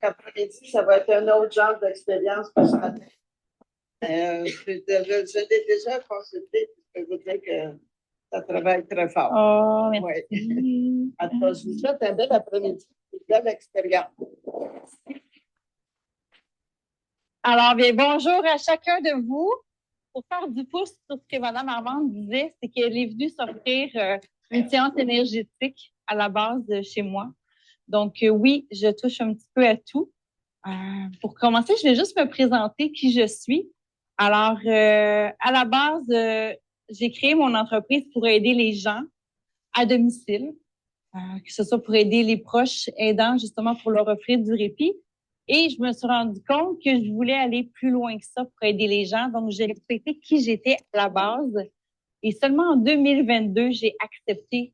Après-midi, ça va être un autre genre d'expérience parce que je l'ai déjà consulté. Je peux vous dire que ça travaille très fort. Oh, merci. Ouais. En tout cas, je vous souhaite un bel après-midi, une belle expérience. Alors, bien, bonjour à chacun de vous. Pour faire du pouce sur ce que Mme Armande disait, c'est qu'elle est venue s'offrir une séance énergétique à la base de chez moi. Donc, oui, je touche un petit peu à tout. Pour commencer, je vais juste me présenter qui je suis. Alors, à la base, j'ai créé mon entreprise pour aider les gens à domicile, que ce soit pour aider les proches aidants, justement pour leur offrir du répit. Et je me suis rendu compte que je voulais aller plus loin que ça pour aider les gens. Donc, j'ai respecté qui j'étais à la base. Et seulement en 2022, j'ai accepté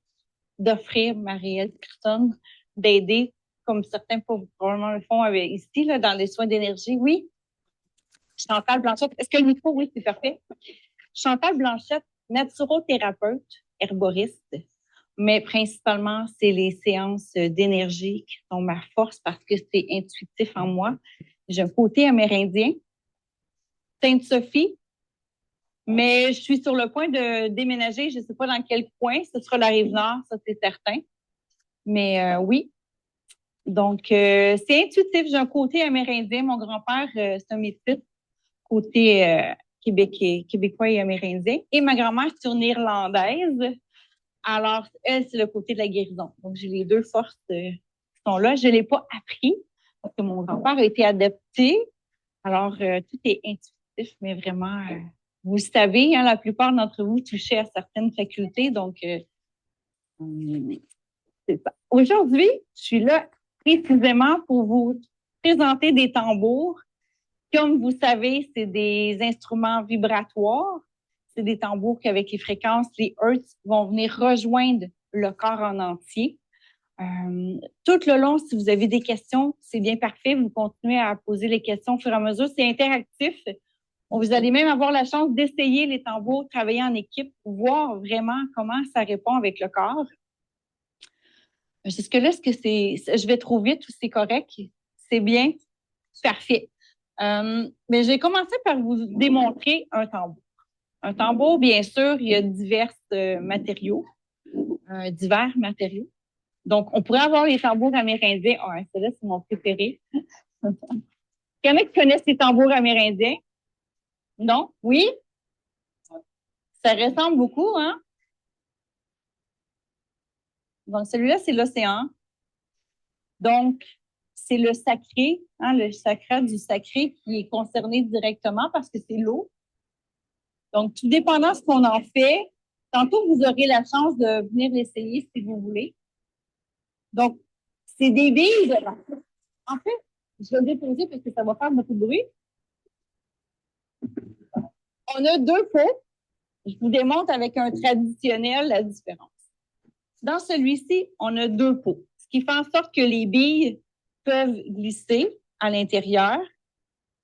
d'offrir ma réelle personne, d'aider, comme certains probablement le font ici, là, dans les soins d'énergie. Oui, Chantal Blanchette. Est-ce que le micro, oui, c'est parfait? Chantal Blanchette, naturothérapeute, herboriste, mais principalement, c'est les séances d'énergie qui sont ma force parce que c'est intuitif en moi. J'ai un côté amérindien, Sainte-Sophie, mais je suis sur le point de déménager. Je ne sais pas dans quel coin. Ce sera la Rive-Nord, ça c'est certain. Mais oui, donc c'est intuitif. J'ai un côté amérindien. Mon grand-père, c'est un métis, côté québécois et amérindien. Et ma grand-mère, c'est une Irlandaise. Alors, elle, c'est le côté de la guérison. Donc, j'ai les deux forces qui sont là. Je ne l'ai pas appris parce que mon grand-père a été adopté. Alors, tout est intuitif, mais vraiment, vous savez, hein, la plupart d'entre vous touchez à certaines facultés. Donc, c'est ça. Aujourd'hui, je suis là précisément pour vous présenter des tambours. Comme vous savez, c'est des instruments vibratoires. C'est des tambours qu'avec les fréquences, les hertz vont venir rejoindre le corps en entier. Tout le long, si vous avez des questions, c'est bien parfait. Vous continuez à poser les questions au fur et à mesure. C'est interactif. Vous allez même avoir la chance d'essayer les tambours, travailler en équipe, voir vraiment comment ça répond avec le corps. Jusque-là, est-ce que je vais trop vite ou c'est correct? C'est bien? Parfait. Mais j'ai commencé par vous démontrer un tambour. Un tambour, bien sûr, il y a divers matériaux. Donc, on pourrait avoir les tambours amérindiens. Oh, celui-là, c'est mon préféré. Il y en a qui connaissent les tambours amérindiens? Non? Oui? Ça ressemble beaucoup, hein? Donc, celui-là, c'est l'océan. Donc, c'est le sacré, hein, le chakra du sacré qui est concerné directement parce que c'est l'eau. Donc, tout dépendant de ce qu'on en fait, tantôt, vous aurez la chance de venir l'essayer si vous voulez. Donc, c'est des billes. En fait, je vais le déposer parce que ça va faire beaucoup de bruit. On a deux pots. Je vous démontre avec un traditionnel la différence. Dans celui-ci, on a deux pots, ce qui fait en sorte que les billes peuvent glisser à l'intérieur,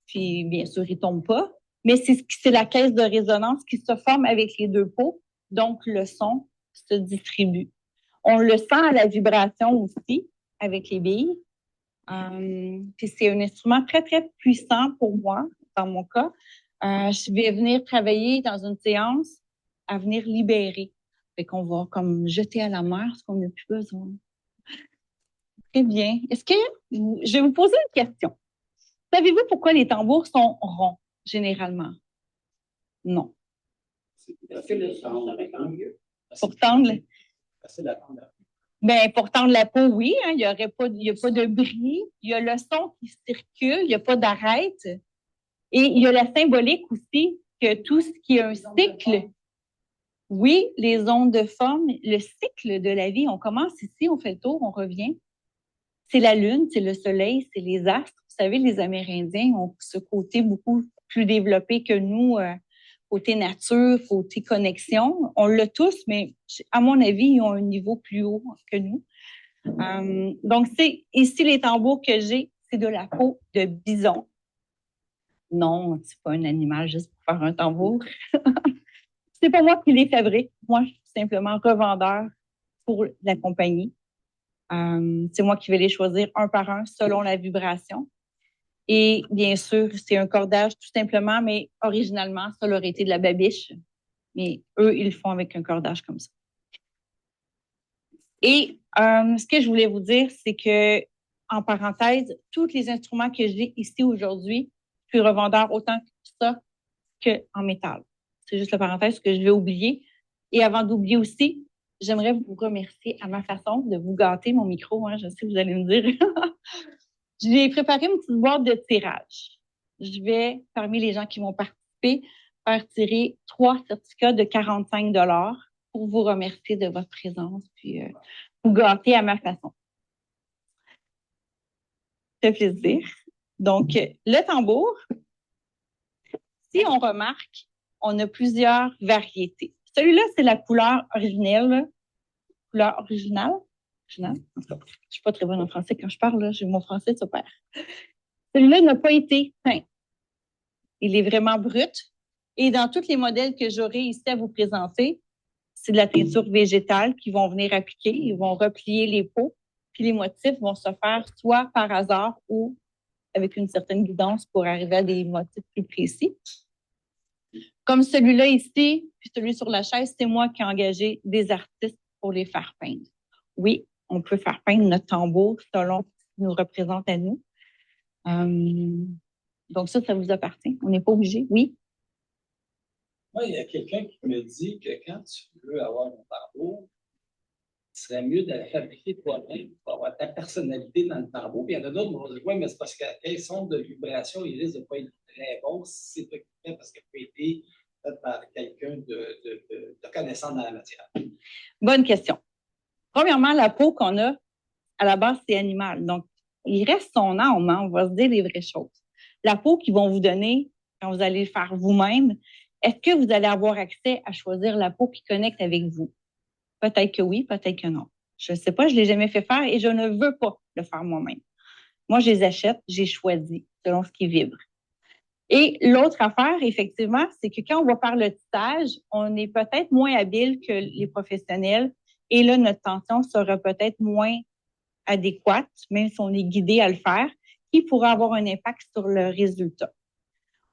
puis bien sûr, ils ne tombent pas, mais c'est la caisse de résonance qui se forme avec les deux pots, donc le son se distribue. On le sent à la vibration aussi avec les billes. Puis c'est un instrument très, très puissant pour moi, dans mon cas. Je vais venir travailler dans une séance à venir libérer. Fait qu'on va comme jeter à la mer ce qu'on n'a plus besoin. Très bien. Je vais vous poser une question. Savez-vous pourquoi les tambours sont ronds, généralement? Non. Pour tendre, pour tendre la peau, oui, hein, il n'y a pas de bris. Il y a le son qui circule, il n'y a pas d'arrête. Et il y a la symbolique aussi que tout ce qui est un cycle, oui, les ondes de forme, le cycle de la vie, on commence ici, on fait le tour, on revient. C'est la lune, c'est le soleil, c'est les astres. Vous savez, les Amérindiens ont ce côté beaucoup plus développé que nous, côté nature, côté connexion. On l'a tous, mais à mon avis, ils ont un niveau plus haut que nous. Donc, c'est ici les tambours que j'ai, c'est de la peau de bison. Non, c'est pas un animal juste pour faire un tambour. C'est pas moi qui les fabrique. Moi, je suis simplement revendeur pour la compagnie. C'est moi qui vais les choisir un par un selon la vibration. Et bien sûr, c'est un cordage tout simplement, mais originalement, ça aurait été de la babiche. Mais eux, ils le font avec un cordage comme ça. Et ce que je voulais vous dire, c'est que, en parenthèse, tous les instruments que j'ai ici aujourd'hui, je suis revendeur autant que ça qu'en métal. C'est juste la parenthèse que je vais oublier. Et avant d'oublier aussi, j'aimerais vous remercier à ma façon de vous gâter mon micro. Hein, je sais que vous allez me dire. J'ai préparé une petite boîte de tirage. Je vais, parmi les gens qui vont participer, faire tirer 3 certificats de 45 pour vous remercier de votre présence puis vous gâter à ma façon. Ça fait plaisir. Donc, le tambour, si on remarque, on a plusieurs variétés. Celui-là, c'est la couleur originale. Couleur originale. Je ne suis pas très bonne en français quand je parle. Là. Mon français se perd. Celui-là n'a pas été peint. Il est vraiment brut. Et dans tous les modèles que j'aurai ici à vous présenter, c'est de la teinture végétale qu'ils vont venir appliquer. Ils vont replier les peaux. Puis les motifs vont se faire soit par hasard ou avec une certaine guidance pour arriver à des motifs plus précis. Comme celui-là ici, puis celui sur la chaise, c'est moi qui ai engagé des artistes pour les faire peindre. Oui, on peut faire peindre notre tambour selon ce qui nous représente à nous. Donc ça vous appartient. On n'est pas obligé. Oui? Moi, il y a quelqu'un qui me dit que quand tu veux avoir un tambour, il serait mieux de la fabriquer toi-même pour avoir ta personnalité dans le tambour. Puis il y en a d'autres qui vont dire, oui, mais c'est parce qu'à quel son de vibration, il risque de ne pas être très bon si c'est toi qui le fais parce qu'il peut être fait par quelqu'un de connaissant dans la matière. Bonne question. Premièrement, la peau qu'on a, à la base, c'est animal. Donc, il reste son âme, hein, on va se dire les vraies choses. La peau qu'ils vont vous donner quand vous allez le faire vous-même, est-ce que vous allez avoir accès à choisir la peau qui connecte avec vous? Peut-être que oui, peut-être que non. Je ne sais pas, je ne l'ai jamais fait faire et je ne veux pas le faire moi-même. Moi, je les achète, j'ai choisi selon ce qui vibre. Et l'autre affaire, effectivement, c'est que quand on va faire le tissage, on est peut-être moins habile que les professionnels et là, notre tension sera peut-être moins adéquate, même si on est guidé à le faire, qui pourra avoir un impact sur le résultat.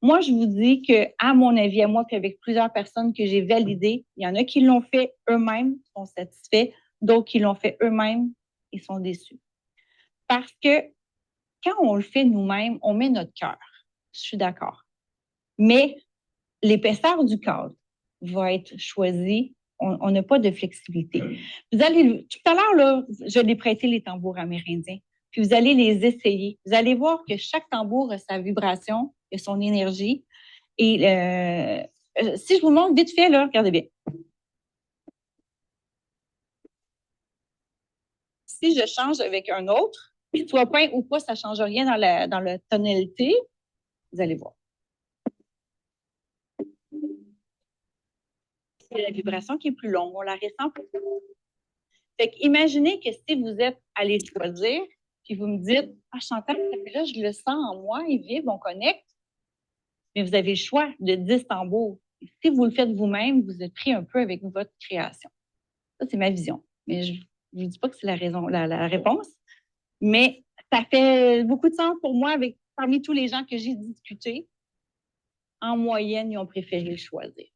Moi, je vous dis que, à mon avis, à moi, puis avec plusieurs personnes que j'ai validées, il y en a qui l'ont fait eux-mêmes, sont satisfaits, d'autres qui l'ont fait eux-mêmes et sont déçus. Parce que quand on le fait nous-mêmes, on met notre cœur. Je suis d'accord. Mais l'épaisseur du cadre va être choisie. On n'a pas de flexibilité. Vous allez, tout à l'heure, là, je l'ai prêté les tambours amérindiens. Puis vous allez les essayer. Vous allez voir que chaque tambour a sa vibration, a son énergie. Et si je vous montre vite fait, là, regardez bien. Si je change avec un autre, qu'il soit peint ou pas, ça ne change rien dans la tonalité. Vous allez voir. C'est la vibration qui est plus longue. On la ressent plus. Fait imaginez que si vous êtes allé choisir, puis vous me dites, ah, Chantal, là, je le sens en moi, il vibre, on connecte. Mais vous avez le choix de 10 tambours. Et si vous le faites vous-même, vous êtes pris un peu avec votre création. Ça, c'est ma vision. Mais je ne vous dis pas que c'est la réponse. Mais ça fait beaucoup de sens pour moi parmi tous les gens que j'ai discutés. En moyenne, ils ont préféré le choisir.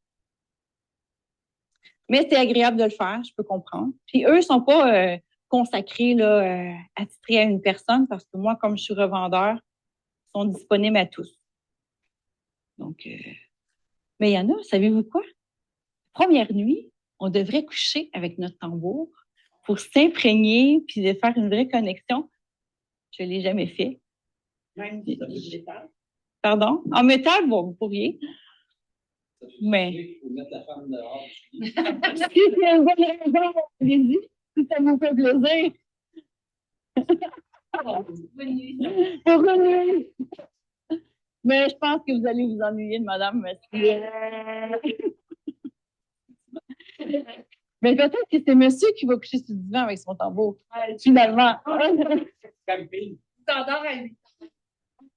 Mais c'est agréable de le faire, je peux comprendre. Puis eux ne sont pas consacrés, là, attitrés à une personne parce que moi, comme je suis revendeur, ils sont disponibles à tous. Donc, mais il y en a, savez-vous quoi? Première nuit, on devrait coucher avec notre tambour pour s'imprégner puis de faire une vraie connexion. Je ne l'ai jamais fait. Même si c'est métal. Pardon? En métal, bon, vous pourriez. Mais. Il faut mettre la femme dehors. Si c'est une bonne raison, allez-y, si ça vous fait plaisir. Bonne nuit. Pour une nuit. Mais je pense que vous allez vous ennuyer de madame. Mais peut-être que c'est monsieur qui va coucher sur le divan avec son tambour. Finalement. Camping. Tu t'endors à 8 heures.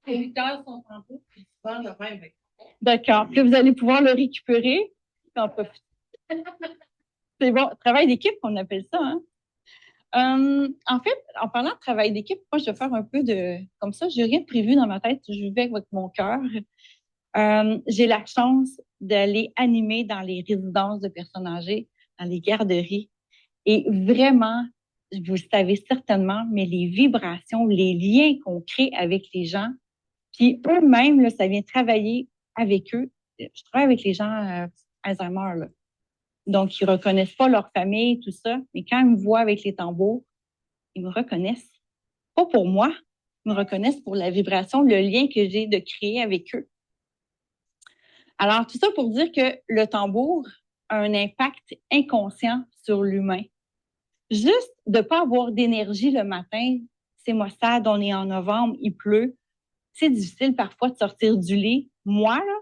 À 8 heures, son tambour, puis tu pars le même avec. D'accord. Puis vous allez pouvoir le récupérer et en profiter. C'est bon. Travail d'équipe, on appelle ça. Hein? En fait, en parlant de travail d'équipe, moi, je vais faire un peu de... Comme ça, j'ai rien de prévu dans ma tête. Je vais avec mon cœur. J'ai la chance d'aller animer dans les résidences de personnes âgées, dans les garderies. Et vraiment, vous le savez certainement, mais les vibrations, les liens qu'on crée avec les gens, puis eux-mêmes, là, ça vient travailler avec eux. Je travaille avec les gens Alzheimer, là. Donc, ils reconnaissent pas leur famille, tout ça, mais quand ils me voient avec les tambours, ils me reconnaissent. Pas pour moi, ils me reconnaissent pour la vibration, le lien que j'ai de créer avec eux. Alors, tout ça pour dire que le tambour a un impact inconscient sur l'humain. Juste de ne pas avoir d'énergie le matin, c'est maussade, on est en novembre, il pleut. C'est difficile parfois de sortir du lit. Moi, là,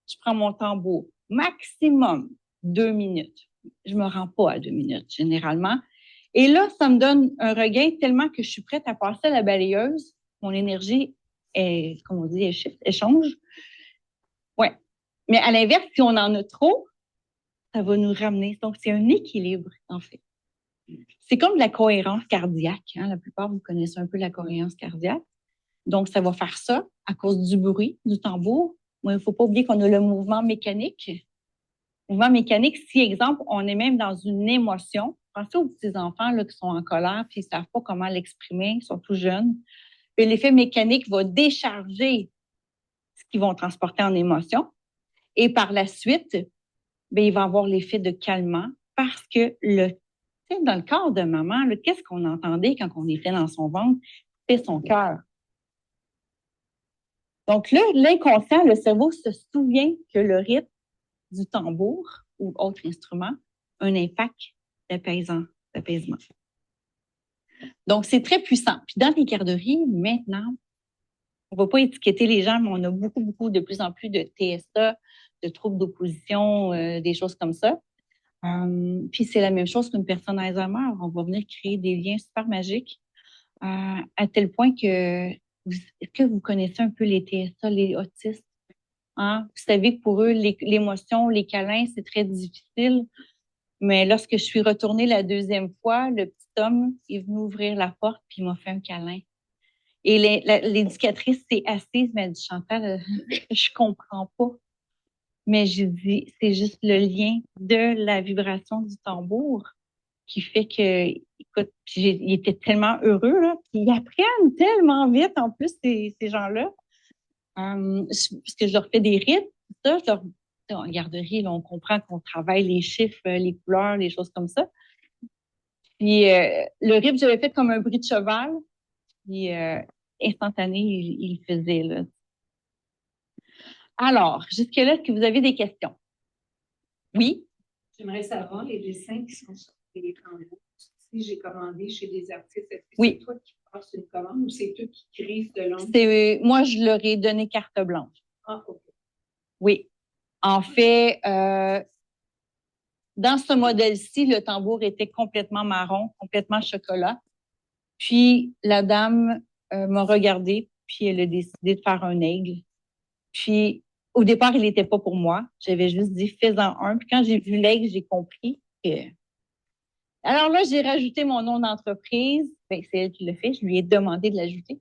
je prends mon tambour. Maximum 2 minutes. Je me rends pas à 2 minutes, généralement. Et là, ça me donne un regain tellement que je suis prête à passer à la balayeuse. Mon énergie est, comme on dit, elle change. Ouais. Mais à l'inverse, si on en a trop, ça va nous ramener. Donc, c'est un équilibre, en fait. C'est comme de la cohérence cardiaque. Hein? La plupart, vous connaissez un peu la cohérence cardiaque. Donc, ça va faire ça à cause du bruit du tambour. Mais il ne faut pas oublier qu'on a le mouvement mécanique. Le mouvement mécanique, si, exemple, on est même dans une émotion, pensez aux petits-enfants là, qui sont en colère puis ils ne savent pas comment l'exprimer, ils sont tout jeunes. Puis l'effet mécanique va décharger ce qu'ils vont transporter en émotion. Et par la suite, bien, il va avoir l'effet de calmant parce que dans le corps de maman, qu'est-ce qu'on entendait quand on était dans son ventre? C'est son cœur. Donc là, l'inconscient, le cerveau se souvient que le rythme du tambour ou autre instrument a un impact d'apaisement. Donc, c'est très puissant. Puis dans les garderies, maintenant, on ne va pas étiqueter les gens, mais on a beaucoup, de plus en plus de TSA, de troubles d'opposition, des choses comme ça. Puis c'est la même chose qu'une personne Alzheimer. On va venir créer des liens super magiques à tel point que est-ce que vous connaissez un peu les TSA, les autistes? Hein? Vous savez que pour eux, l'émotion, les câlins, c'est très difficile. Mais lorsque je suis retournée la deuxième fois, le petit homme est venu ouvrir la porte puis il m'a fait un câlin. Et l'éducatrice s'est assise, m'a dit, Chantal, je comprends pas. Mais j'ai dit, c'est juste le lien de la vibration du tambour qui fait que, écoute, il était tellement heureux, là. Puis ils apprennent tellement vite, en plus, ces gens-là. Parce que je leur fais des rythmes, tout ça. En garderie, là, on comprend qu'on travaille les chiffres, les couleurs, les choses comme ça. Puis le rythme, j'avais fait comme un bruit de cheval. Puis instantané, il le faisait, là. Alors, jusque-là, est-ce que vous avez des questions? Oui? J'aimerais savoir les dessins qui sont sur les tambours. Si j'ai commandé chez des artistes, est-ce que Oui. c'est toi qui passes une commande ou c'est eux qui créent selon? Moi, je leur ai donné carte blanche. Ah, OK. Oui. En fait, dans ce modèle-ci, le tambour était complètement marron, complètement chocolat. Puis, la dame m'a regardé, puis elle a décidé de faire un aigle. Puis, au départ, il n'était pas pour moi. J'avais juste dit, fais-en un. Puis, quand j'ai vu l'aigle, j'ai compris que... Alors là, j'ai rajouté mon nom d'entreprise. Ben, c'est elle qui l'a fait. Je lui ai demandé de l'ajouter.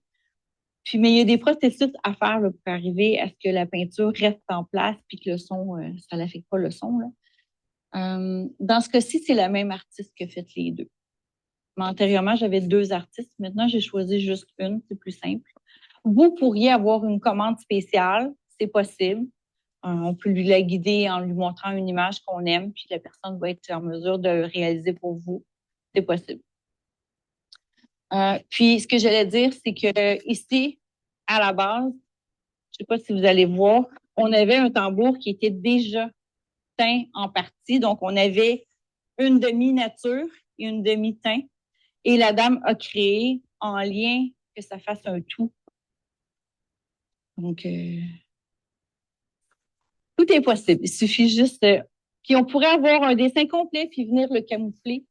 Puis, mais il y a des processus à faire là, pour arriver à ce que la peinture reste en place puis que le son, ça n'affecte pas le son. Là. Dans ce cas-ci, c'est la même artiste qui a fait les deux. Mais antérieurement, j'avais 2 artistes. Maintenant, j'ai choisi juste une. C'est plus simple. Vous pourriez avoir une commande spéciale. C'est possible. On peut lui la guider en lui montrant une image qu'on aime, puis la personne va être en mesure de le réaliser pour vous. C'est possible. Puis, ce que j'allais dire, c'est que ici, à la base, je sais pas si vous allez voir, on avait un tambour qui était déjà teint en partie. Donc, on avait une demi-nature et une demi-teint. Et la dame a créé en lien que ça fasse un tout. Donc, tout est possible. Il suffit juste puis on pourrait avoir un dessin complet puis venir le camoufler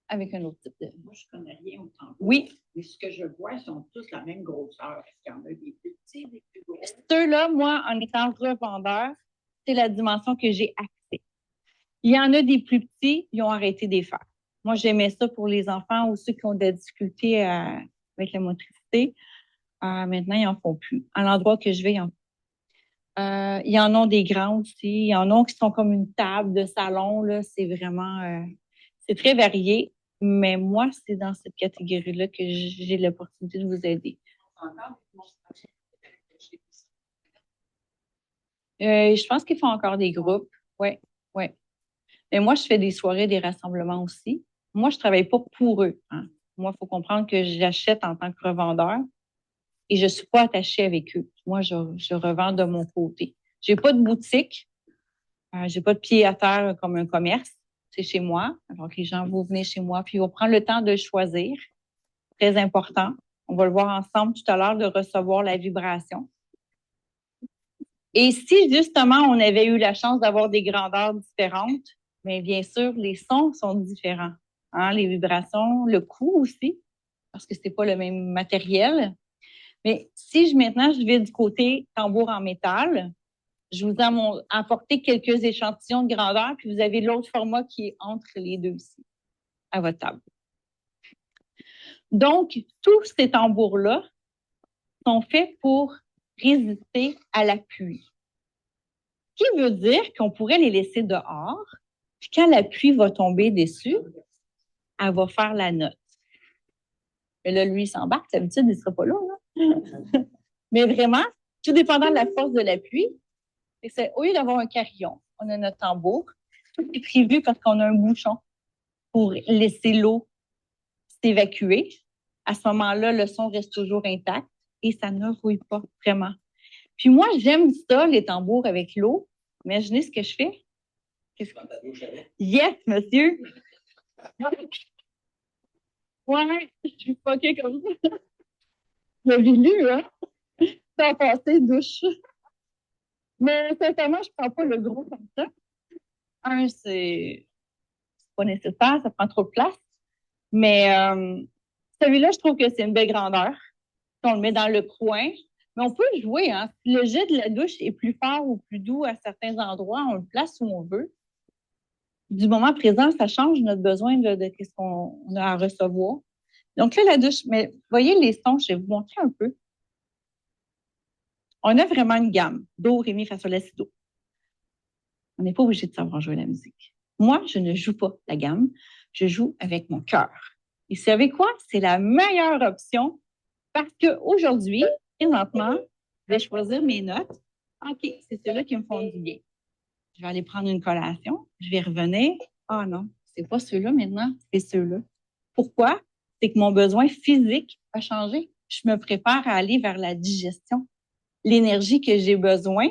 avec un autre type de... Moi, je ne connais rien au tambour. Oui. Mais ce que je vois, ils sont tous la même grosseur. Est-ce qu'il y en a des plus petits, des plus gros? Ceux-là, moi, en étant revendeur, c'est la dimension que j'ai accès. Il y en a des plus petits, ils ont arrêté de les faire. Moi, j'aimais ça pour les enfants ou ceux qui ont de la difficulté avec la motricité. Maintenant, ils n'en font plus. À l'endroit que je vais, ils en ont des grands aussi. Ils en ont qui sont comme une table de salon, là. C'est vraiment, c'est très varié. Mais moi, c'est dans cette catégorie-là que j'ai l'opportunité de vous aider. Je pense qu'ils font encore des groupes. Oui, oui. Mais moi, je fais des soirées, des rassemblements aussi. Moi, je travaille pas pour eux, hein. Moi, il faut comprendre que j'achète en tant que revendeur et je suis pas attachée avec eux. Moi, je revends de mon côté. J'ai pas de boutique. J'ai pas de pied à terre comme un commerce. C'est chez moi. Donc, les gens vont venir chez moi puis ils vont prendre le temps de choisir. Très important. On va le voir ensemble tout à l'heure de recevoir la vibration. Et si justement on avait eu la chance d'avoir des grandeurs différentes, mais bien sûr, les sons sont différents. Hein, les vibrations, le coût aussi, parce que c'est pas le même matériel. Mais si maintenant je vais du côté tambour en métal, je vous ai apporté quelques échantillons de grandeur, puis vous avez l'autre format qui est entre les deux ici, à votre table. Donc, tous ces tambours-là sont faits pour résister à la pluie. Ce qui veut dire qu'on pourrait les laisser dehors, puis quand la pluie va tomber dessus, elle va faire la note. Mais là, lui, il s'embarque, d'habitude, il ne sera pas là, là. Mais vraiment, tout dépendant de la force de la pluie, c'est au lieu d'avoir un carillon, on a notre tambour. Tout est prévu parce qu'on a un bouchon pour laisser l'eau s'évacuer. À ce moment-là, le son reste toujours intact et ça ne rouille pas vraiment. Puis moi, j'aime ça, les tambours avec l'eau. Imaginez ce que je fais. Yes, monsieur! Ouais, je suis fuckée comme ça. J'ai lu, hein? Sans passer douche. Mais sincèrement, je prends pas le gros comme ça. Un, c'est pas nécessaire, ça prend trop de place. Mais celui-là, je trouve que c'est une belle grandeur. Si on le met dans le coin, mais on peut jouer, hein? Si le jet de la douche est plus fort ou plus doux à certains endroits, on le place où on veut. Du moment présent, ça change notre besoin de ce qu'on a à recevoir. Donc là, la douche, mais voyez les sons, je vais vous montrer un peu. On a vraiment une gamme. Do, ré, mi, fa, sol, la, si, do. On n'est pas obligé de savoir jouer la musique. Moi, je ne joue pas la gamme. Je joue avec mon cœur. Et vous savez quoi? C'est la meilleure option parce qu'aujourd'hui, présentement, je vais choisir mes notes. OK, c'est ceux-là qui me font du bien. Je vais aller prendre une collation. Je vais revenir. Ah non, c'est pas ceux-là maintenant, c'est ceux-là. Pourquoi? C'est que mon besoin physique a changé. Je me prépare à aller vers la digestion. L'énergie que j'ai besoin,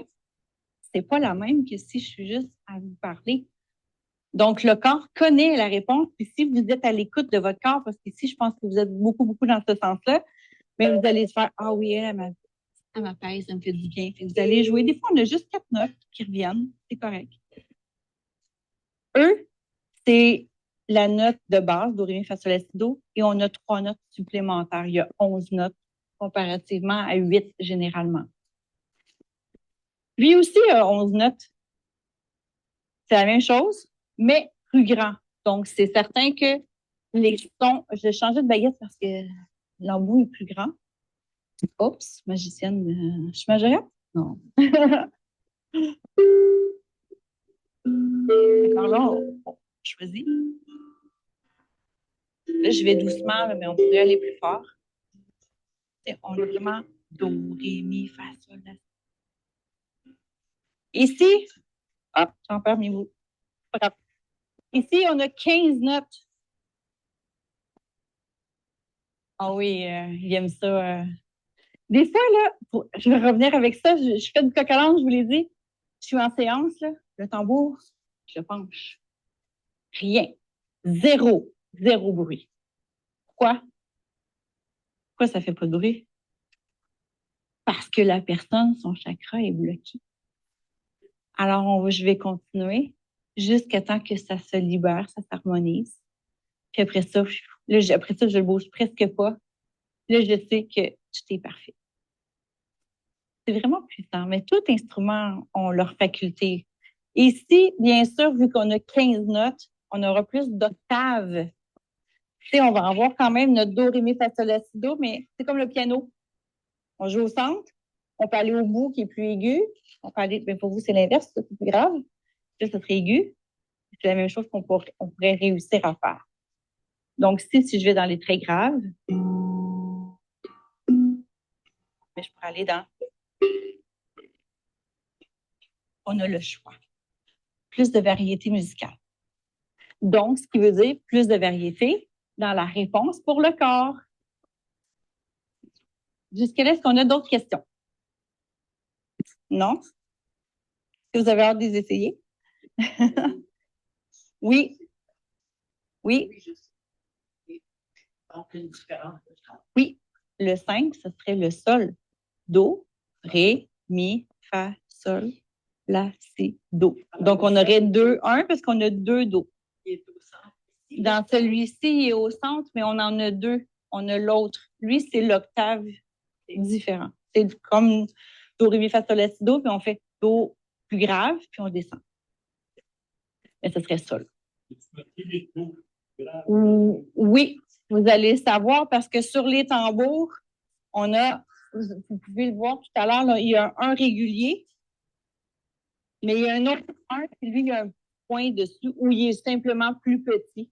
c'est pas la même que si je suis juste à vous parler. Donc, le corps connaît la réponse. Puis si vous êtes à l'écoute de votre corps, parce qu'ici, je pense que vous êtes beaucoup, beaucoup dans ce sens-là, mais vous allez se faire, ah oui, elle m'apaise, ça me fait du bien. Puis vous allez jouer. Des fois, on a juste 4 notes qui reviennent. C'est correct. Eux, c'est la note de base, do, ré, mi, fa, sol, la, si, do, et on a 3 notes supplémentaires. Il y a 11 notes comparativement à 8 généralement. Lui aussi a 11 notes. C'est la même chose, mais plus grand. Donc, c'est certain que les sons... Je vais changer de baguette parce que l'embout est plus grand. Oups, magicienne. Je suis majorette? Non. D'accord, là, on choisit. Là, je vais doucement, mais on pourrait aller plus fort. On est vraiment do, ré, mi, fa, sol, la. Ici, hop, j'en perds mes mots. Ici, on a 15 notes. Ah oui, il aime ça. Des fois, là, je vais revenir avec ça, je fais du coq à l'âne, je vous l'ai dit. Je suis en séance, là, le tambour, je penche. Rien. Zéro. Zéro bruit. Pourquoi? Pourquoi ça fait pas de bruit? Parce que la personne, son chakra est bloqué. Alors, je vais continuer jusqu'à temps que ça se libère, ça s'harmonise. Puis après ça, là, après ça, je le bouge presque pas. Là, je sais que tout est parfait. C'est vraiment puissant, mais tout instrument ont leur faculté. Ici, bien sûr, vu qu'on a 15 notes, on aura plus d'octaves Tu sais, on va avoir quand même notre do, ré, mi, fa, sol, la, si, do, mais c'est comme le piano. On joue au centre, on peut aller au bout qui est plus aigu. On peut aller, mais pour vous, c'est l'inverse, c'est plus grave. Ça serait aigu. C'est la même chose on pourrait réussir à faire. Donc, si je vais dans les très graves, mais je pourrais aller dans. On a le choix. Plus de variété musicale. Donc, ce qui veut dire plus de variété dans la réponse pour le corps. Jusqu'à là, est-ce qu'on a d'autres questions? Non? Est-ce que vous avez hâte de les essayer? Oui. Oui. Aucune différence. Oui. Le 5, ce serait le sol. Do, ré, mi, fa, sol, la, si, do. Donc, on aurait 2, 1 parce qu'on a 2 do. Il est au centre. Dans celui-ci, il est au centre, mais on en a 2. On a l'autre. Lui, c'est l'octave différent. C'est comme do, ré, mi, fa, sol, la, si, do, puis on fait do plus grave, puis on descend. Mais ce serait sol. Oui, vous allez savoir parce que sur les tambours, on a, vous pouvez le voir tout à l'heure, là, il y a un régulier, mais il y a un autre 1, puis lui, il y a un point dessus où il est simplement plus petit.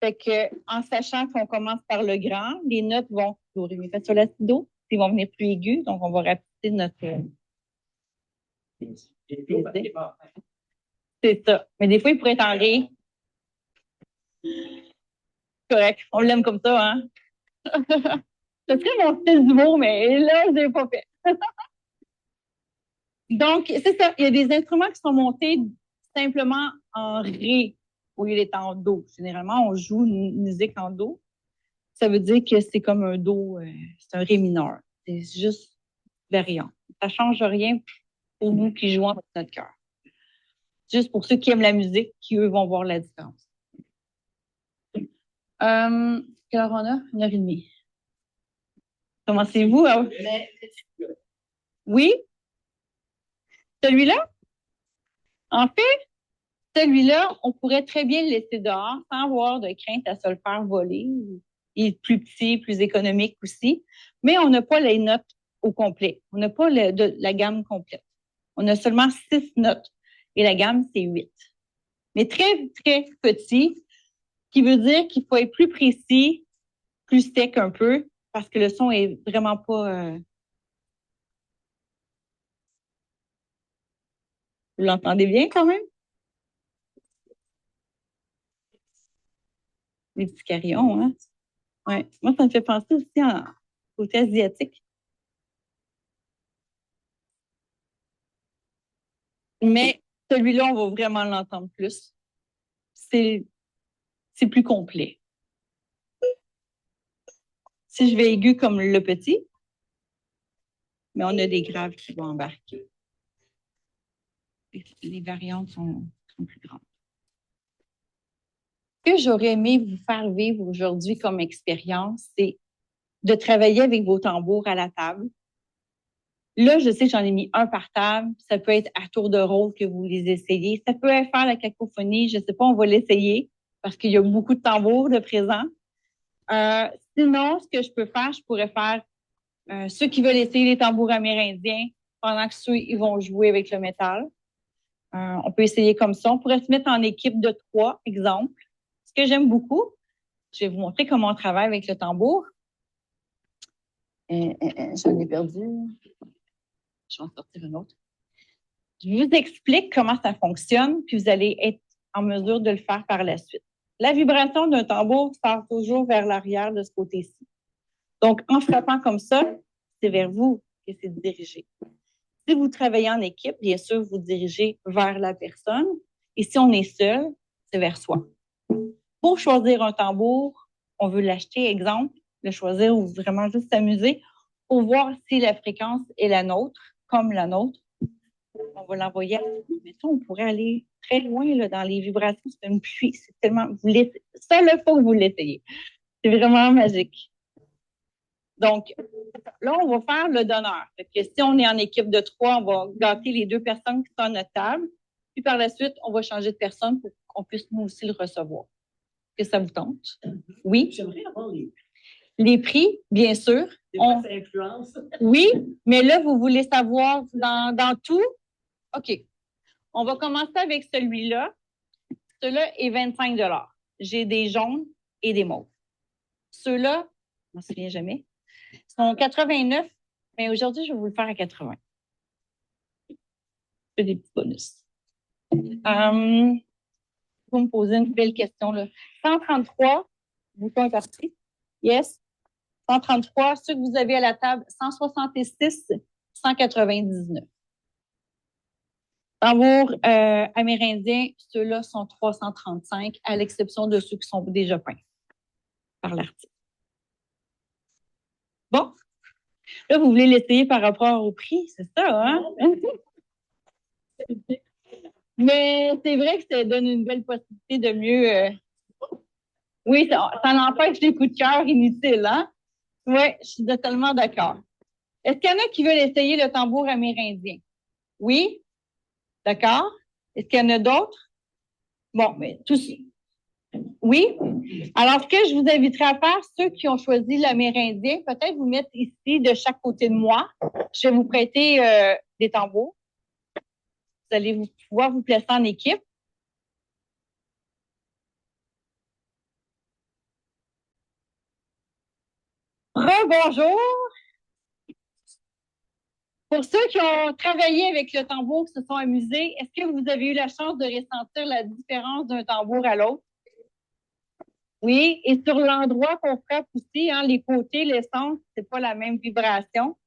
Fait que, en sachant qu'on commence par le grand, les notes vont do, ré, mi, fa, sol, la, si, do, ils vont venir plus aigus, donc on va rapetisser notre. C'est ça. Mais des fois, il pourrait être en ré. Correct. On l'aime comme ça, hein? Ce serait mon style d'humour, mais là, je l'ai pas fait. Donc, c'est ça. Il y a des instruments qui sont montés simplement en ré au lieu d'être en do. Généralement, on joue une musique en do. Ça veut dire que c'est comme un do, c'est un ré mineur. C'est juste variant. Ça change rien pour nous qui jouons avec notre cœur. Juste pour ceux qui aiment la musique, qui, eux, vont voir la différence. Quelle heure on a? 1h30. Commencez-vous? Hein? Oui? Celui-là? En fait, celui-là, on pourrait très bien le laisser dehors sans avoir de crainte à se le faire voler. Il est plus petit, plus économique aussi. Mais on n'a pas les notes au complet. On n'a pas la gamme complète. On a seulement 6 notes. Et la gamme, c'est 8. Mais très, très petit, ce qui veut dire qu'il faut être plus précis, plus sec un peu, parce que le son est vraiment pas... Vous l'entendez bien quand même? Les petits carillons, hein? Ouais. Moi, ça me fait penser aussi en côté asiatique. Mais celui-là, on va vraiment l'entendre plus. C'est plus complet. Si je vais aigu comme le petit, mais on a des graves qui vont embarquer. Les variantes sont plus grandes. Ce que j'aurais aimé vous faire vivre aujourd'hui comme expérience, c'est de travailler avec vos tambours à la table. Là, je sais que j'en ai mis un par table. Ça peut être à tour de rôle que vous les essayez. Ça peut être faire la cacophonie. Je ne sais pas, on va l'essayer parce qu'il y a beaucoup de tambours de présent. Sinon, ce que je peux faire, je pourrais faire ceux qui veulent essayer les tambours amérindiens pendant que ceux ils vont jouer avec le métal. On peut essayer comme ça. On pourrait se mettre en équipe de 3, exemple. Ce que j'aime beaucoup, je vais vous montrer comment on travaille avec le tambour. J'en ai perdu. Je vais en sortir une autre. Je vous explique comment ça fonctionne, puis vous allez être en mesure de le faire par la suite. La vibration d'un tambour part toujours vers l'arrière de ce côté-ci. Donc, en frappant comme ça, c'est vers vous que c'est dirigé. Si vous travaillez en équipe, bien sûr, vous dirigez vers la personne. Et si on est seul, c'est vers soi. Pour choisir un tambour, on veut l'acheter, exemple, le choisir ou vraiment juste s'amuser pour voir si la fréquence est la nôtre, comme la nôtre. On va l'envoyer. Mettons, on pourrait aller très loin là, dans les vibrations. C'est une pluie. C'est tellement. Ça, il faut que vous l'essayez. C'est vraiment magique. Donc, là, on va faire le donneur. Fait que si on est en équipe de 3, on va gâter les 2 personnes qui sont à notre table. Puis par la suite, on va changer de personne pour qu'on puisse nous aussi le recevoir. que ça vous tente. Oui. J'aimerais avoir Les prix, bien sûr. des fois, ça influence. Oui, mais là, vous voulez savoir dans tout? OK. On va commencer avec celui-là. Celui-là est 25 $. J'ai des jaunes et des mauves. Ceux-là, je ne m'en souviens jamais, sont 89, mais aujourd'hui, je vais vous le faire à 80. Je fais des petits bonus. Vous me posez une belle question, là. 133, bouton est parti. Yes. 133, ceux que vous avez à la table, 166, 199. Tambours amérindiens, ceux-là sont 335, à l'exception de ceux qui sont déjà peints par l'artiste. Bon. Là, vous voulez l'essayer par rapport au prix, c'est ça, hein? Mais c'est vrai que ça donne une belle possibilité de mieux. Oui, ça empêche les coups de cœur inutiles, hein? Oui, je suis totalement d'accord. Est-ce qu'il y en a qui veulent essayer le tambour amérindien? Oui? D'accord? Est-ce qu'il y en a d'autres? Bon, mais tous. Oui? Alors, ce que je vous inviterai à faire, ceux qui ont choisi l'amérindien, peut-être vous mettre ici de chaque côté de moi. Je vais vous prêter des tambours. Vous allez pouvoir vous placer en équipe. Rebonjour! Pour ceux qui ont travaillé avec le tambour, qui se sont amusés, est-ce que vous avez eu la chance de ressentir la différence d'un tambour à l'autre? Oui, et sur l'endroit qu'on frappe aussi, hein, les côtés, le centre, c'est pas la même vibration.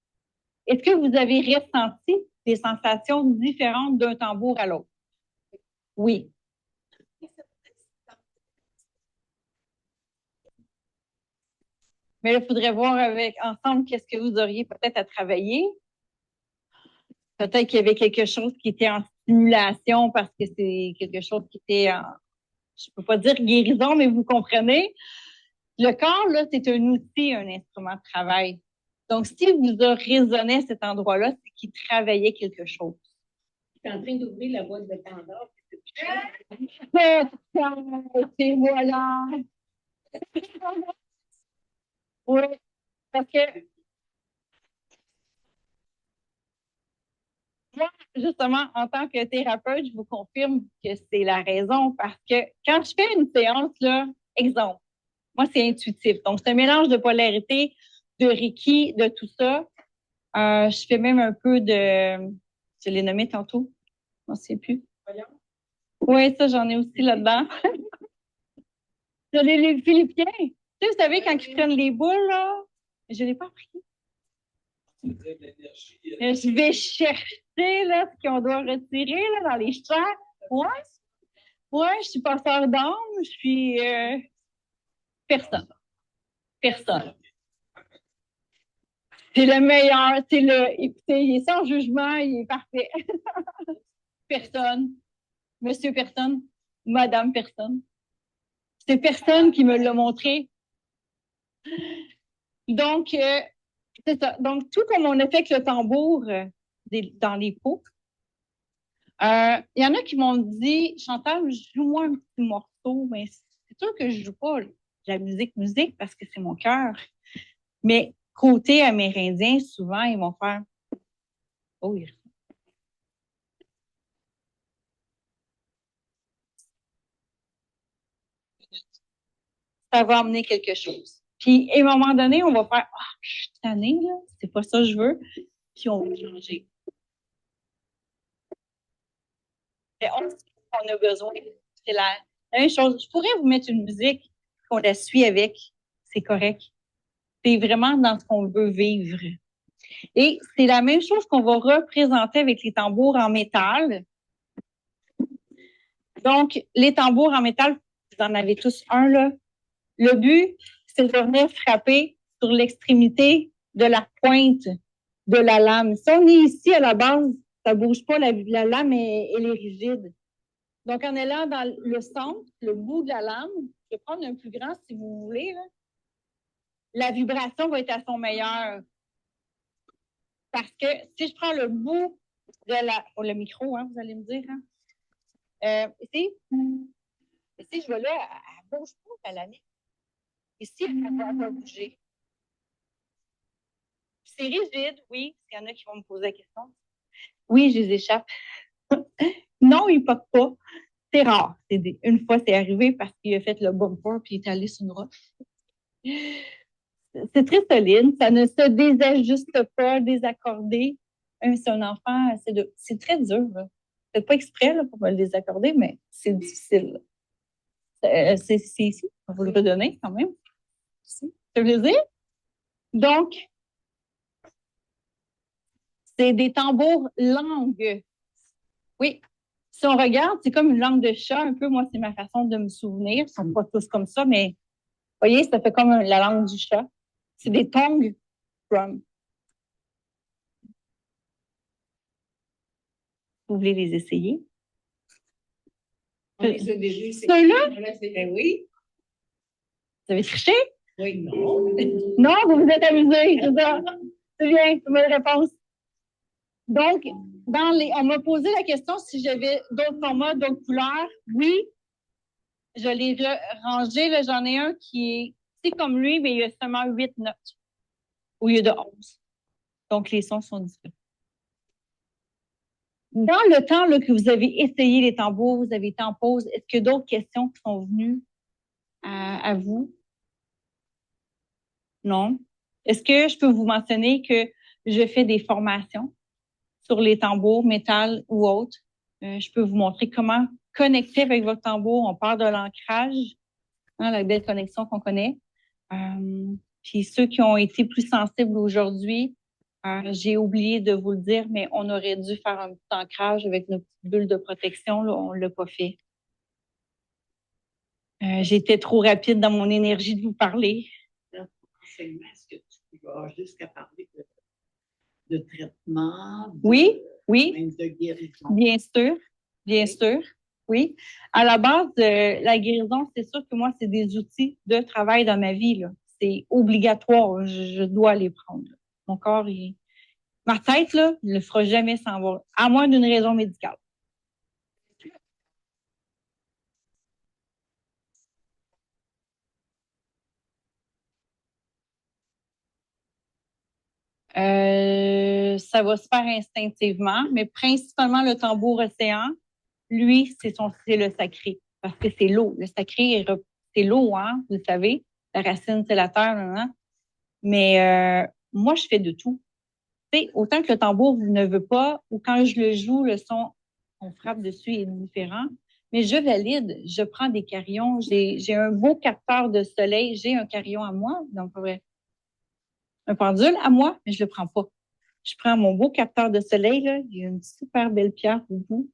Est-ce que vous avez ressenti des sensations différentes d'un tambour à l'autre? Oui. Mais là, il faudrait voir ensemble qu'est-ce que vous auriez peut-être à travailler. Peut-être qu'il y avait quelque chose qui était en stimulation parce que c'est quelque chose qui était en, je peux pas dire guérison, mais vous comprenez. Le corps, là, c'est un outil, un instrument de travail. Donc, si vous a résonné à cet endroit-là, c'est qu'il travaillait quelque chose. Je suis en train d'ouvrir la boîte de Pandore. Et voilà. Oui, parce que moi, justement, en tant que thérapeute, je vous confirme que c'est la raison parce que quand je fais une séance, là, exemple, moi, c'est intuitif. Donc, c'est un mélange de polarité, de Reiki, de tout ça. Je fais même un peu de, je l'ai nommé tantôt, je ne sais plus. Oui, ça, j'en ai aussi là-dedans. Les Philippiens. Tu sais, vous savez, quand ils prennent les boules, là, je ne l'ai pas pris. Je vais chercher là, ce qu'on doit retirer là, dans les chats. Ouais. Ouais, je suis passeur d'âme, je suis personne. Personne. C'est le meilleur. Écoutez, il est sans jugement, il est parfait. Personne. Monsieur personne. Madame personne. C'est personne qui me l'a montré. Donc, c'est ça. Donc, tout comme on a fait avec le tambour dans les pots, il y en a qui m'ont dit, Chantal, joue-moi un petit morceau, mais c'est sûr que je joue pas la musique parce que c'est mon cœur. Mais côté amérindien, souvent, ils vont faire oh, oui. Ça va amener quelque chose. Puis, à un moment donné, on va faire ah, je suis tannée, là, c'est pas ça que je veux. Puis, on va changer. Mais on a besoin. C'est la même chose. Je pourrais vous mettre une musique qu'on la suit avec. C'est correct. C'est vraiment dans ce qu'on veut vivre. Et c'est la même chose qu'on va représenter avec les tambours en métal. Donc, les tambours en métal, vous en avez tous un, là. Le but, c'est de venir frapper sur l'extrémité de la pointe de la lame. Si on est ici à la base, ça bouge pas, la lame, elle est rigide. Donc, en allant dans le centre, le bout de la lame, je vais prendre un plus grand si vous voulez, là. La vibration va être à son meilleur. Parce que si je prends le bout de la... Oh, le micro, hein, vous allez me dire. Hein? Ici, je vais là, bouge pas à l'année. Ici, elle va bouger. C'est rigide, oui. Il y en a qui vont me poser la question. Oui, je les échappe. Non, il ne pop pas. C'est rare. Une fois, c'est arrivé parce qu'il a fait le bumper puis il est allé sur une roche. C'est très solide. Ça ne se désajuste pas, désaccordé. C'est un enfant, c'est très dur. C'est pas exprès là, pour me le désaccorder, mais c'est difficile. C'est ici. On va vous le redonner quand même. Ici. Ça veut dire? Donc, c'est des tambours langues. Oui. Si on regarde, c'est comme une langue de chat, un peu. Moi, c'est ma façon de me souvenir. Ils ne sont pas tous comme ça, mais vous voyez, ça fait comme la langue du chat. C'est des tongue drums. Vous voulez les essayer? On les a déjà essayés. Ceux-là? Ben oui. Vous avez triché? Oui, non. Non, vous vous êtes amusé, c'est ça. C'est bien, c'est une bonne réponse. Donc, on m'a posé la question si j'avais d'autres formats, d'autres couleurs. Oui, je l'ai rangé. Là, j'en ai un qui est comme lui, mais il y a seulement 8 notes au lieu de 11. Donc, les sons sont différents. Dans le temps là, que vous avez essayé les tambours, vous avez été en pause, est-ce qu'il y a d'autres questions qui sont venues à vous? Non? Est-ce que je peux vous mentionner que je fais des formations sur les tambours, métal ou autres? Je peux vous montrer comment connecter avec votre tambour. On parle de l'ancrage, hein, la belle connexion qu'on connaît. Puis ceux qui ont été plus sensibles aujourd'hui, j'ai oublié de vous le dire, mais on aurait dû faire un petit ancrage avec nos petites bulles de protection. Là, on ne l'a pas fait. J'étais trop rapide dans mon énergie de vous parler. Est-ce que tu vas jusqu'à parler de traitement? Oui, oui. Même de guérison? Bien sûr, bien sûr, oui. À la base, la guérison, c'est sûr que moi, c'est des outils de travail dans ma vie, là. C'est obligatoire, je dois les prendre. Mon corps, ma tête, là, ne le fera jamais sans voir, à moins d'une raison médicale. Ça va se faire instinctivement, mais principalement le tambour océan, lui, c'est le sacré, parce que c'est l'eau. Le sacré, c'est l'eau, hein, vous le savez. La racine, c'est la terre, hein. Mais moi, je fais de tout. Tu autant que le tambour ne veut pas, ou quand je le joue, le son, on frappe dessus est différent. Mais je valide, je prends des carillons. J'ai un beau capteur de soleil. J'ai un carillon à moi, donc un pendule à moi, mais je le prends pas. Je prends mon beau capteur de soleil, là, il y a une super belle pierre au bout.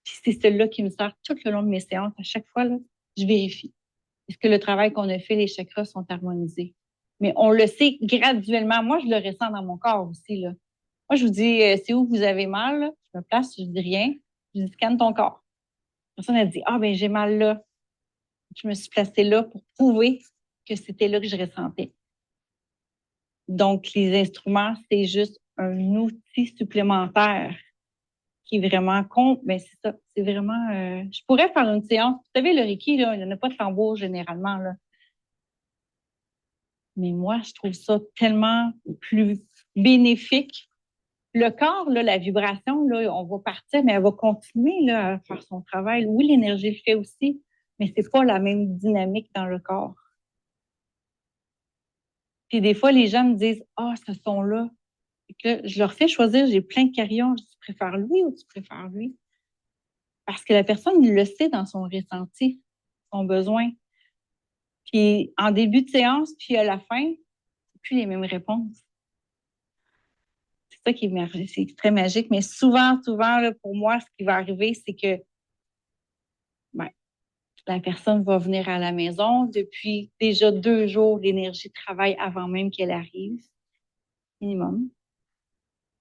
Puis c'est celle-là qui me sert tout le long de mes séances. À chaque fois, là, je vérifie. Est-ce que le travail qu'on a fait, les chakras sont harmonisés? Mais on le sait graduellement. Moi, je le ressens dans mon corps aussi, là. Moi, je vous dis, c'est où vous avez mal, là? Je me place, je dis rien. Je dis, scanne ton corps. La personne, elle dit, ah, ben, j'ai mal là. Je me suis placée là pour prouver que c'était là que je ressentais. Donc, les instruments, c'est juste un outil supplémentaire qui est vraiment compte. Mais c'est ça, c'est vraiment. Je pourrais faire une séance. Vous savez, le Reiki, là, il n'y en a pas de tambour généralement, là. Mais moi, je trouve ça tellement plus bénéfique. Le corps, là, la vibration, là, on va partir, mais elle va continuer là, à faire son travail. Oui, l'énergie le fait aussi, mais c'est pas la même dynamique dans le corps. Puis des fois, les gens me disent, ah, ce son-là. Que je leur fais choisir, j'ai plein de carillons. Tu préfères lui ou tu préfères lui? Parce que la personne le sait dans son ressenti, son besoin. Puis en début de séance, puis à la fin, c'est plus les mêmes réponses. C'est ça qui est, c'est très magique. Mais souvent, là, pour moi, ce qui va arriver, c'est que ben, la personne va venir à la maison. Depuis déjà 2 jours, l'énergie travaille avant même qu'elle arrive, minimum.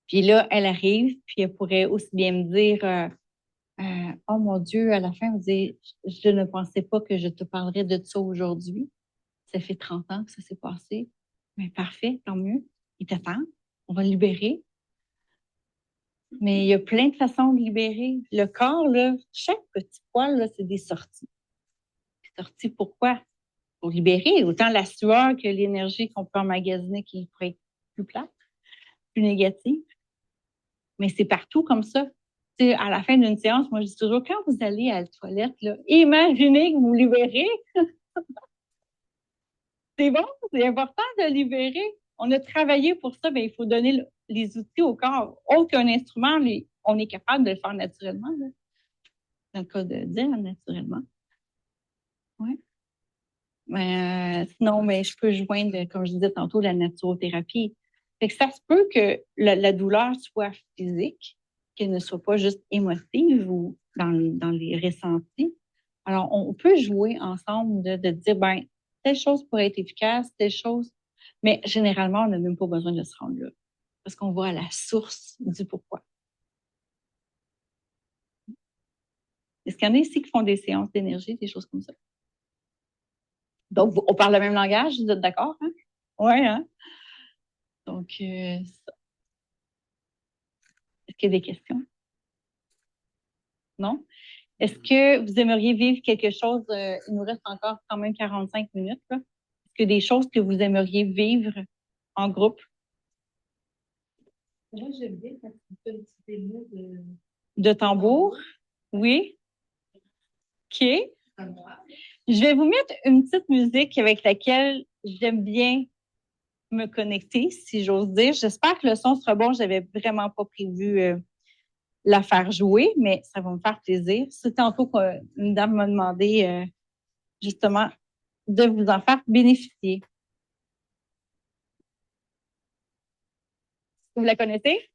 Puis là, elle arrive, puis elle pourrait aussi bien me dire oh mon Dieu, à la fin, elle me dit je ne pensais pas que je te parlerais de ça aujourd'hui. Ça fait 30 ans que ça s'est passé. Mais parfait, tant mieux. Il t'attend. On va le libérer. Mais il y a plein de façons de libérer. Le corps, là, chaque petit poil, là, c'est des sorties. sorti pourquoi? Pour libérer autant la sueur que l'énergie qu'on peut emmagasiner qui pourrait être plus plate, plus négative. Mais c'est partout comme ça. Tu sais, à la fin d'une séance, moi, je dis toujours, quand vous allez à la toilette, là, imaginez que vous libérez. C'est bon, c'est important de libérer. On a travaillé pour ça, mais il faut donner les outils au corps. Autre qu'un instrument, on est capable de le faire naturellement. Là. Dans le cas de dire naturellement. Oui. Mais sinon, mais je peux joindre, comme je disais tantôt, la naturothérapie. Fait que ça se peut que la douleur soit physique, qu'elle ne soit pas juste émotive ou dans les ressentis. Alors, on peut jouer ensemble de dire, ben, telle chose pourrait être efficace, telle chose. Mais généralement, on n'a même pas besoin de se rendre là. Parce qu'on va à la source du pourquoi. Est-ce qu'il y en a ici qui font des séances d'énergie, des choses comme ça? Donc, on parle le même langage, vous êtes d'accord? Hein? Oui, hein? Donc, est-ce qu'il y a des questions? Non? Est-ce que vous aimeriez vivre quelque chose, il nous reste encore quand même 45 minutes, là. Est-ce qu'il y a des choses que vous aimeriez vivre en groupe? Moi, j'aime bien quand tu fais un petit démo De tambour? Oui? OK. comme moi. Je vais vous mettre une petite musique avec laquelle j'aime bien me connecter, si j'ose dire. J'espère que le son sera bon. J'avais vraiment pas prévu la faire jouer, mais ça va me faire plaisir. C'est tantôt qu'une dame m'a demandé justement de vous en faire bénéficier. Vous la connaissez?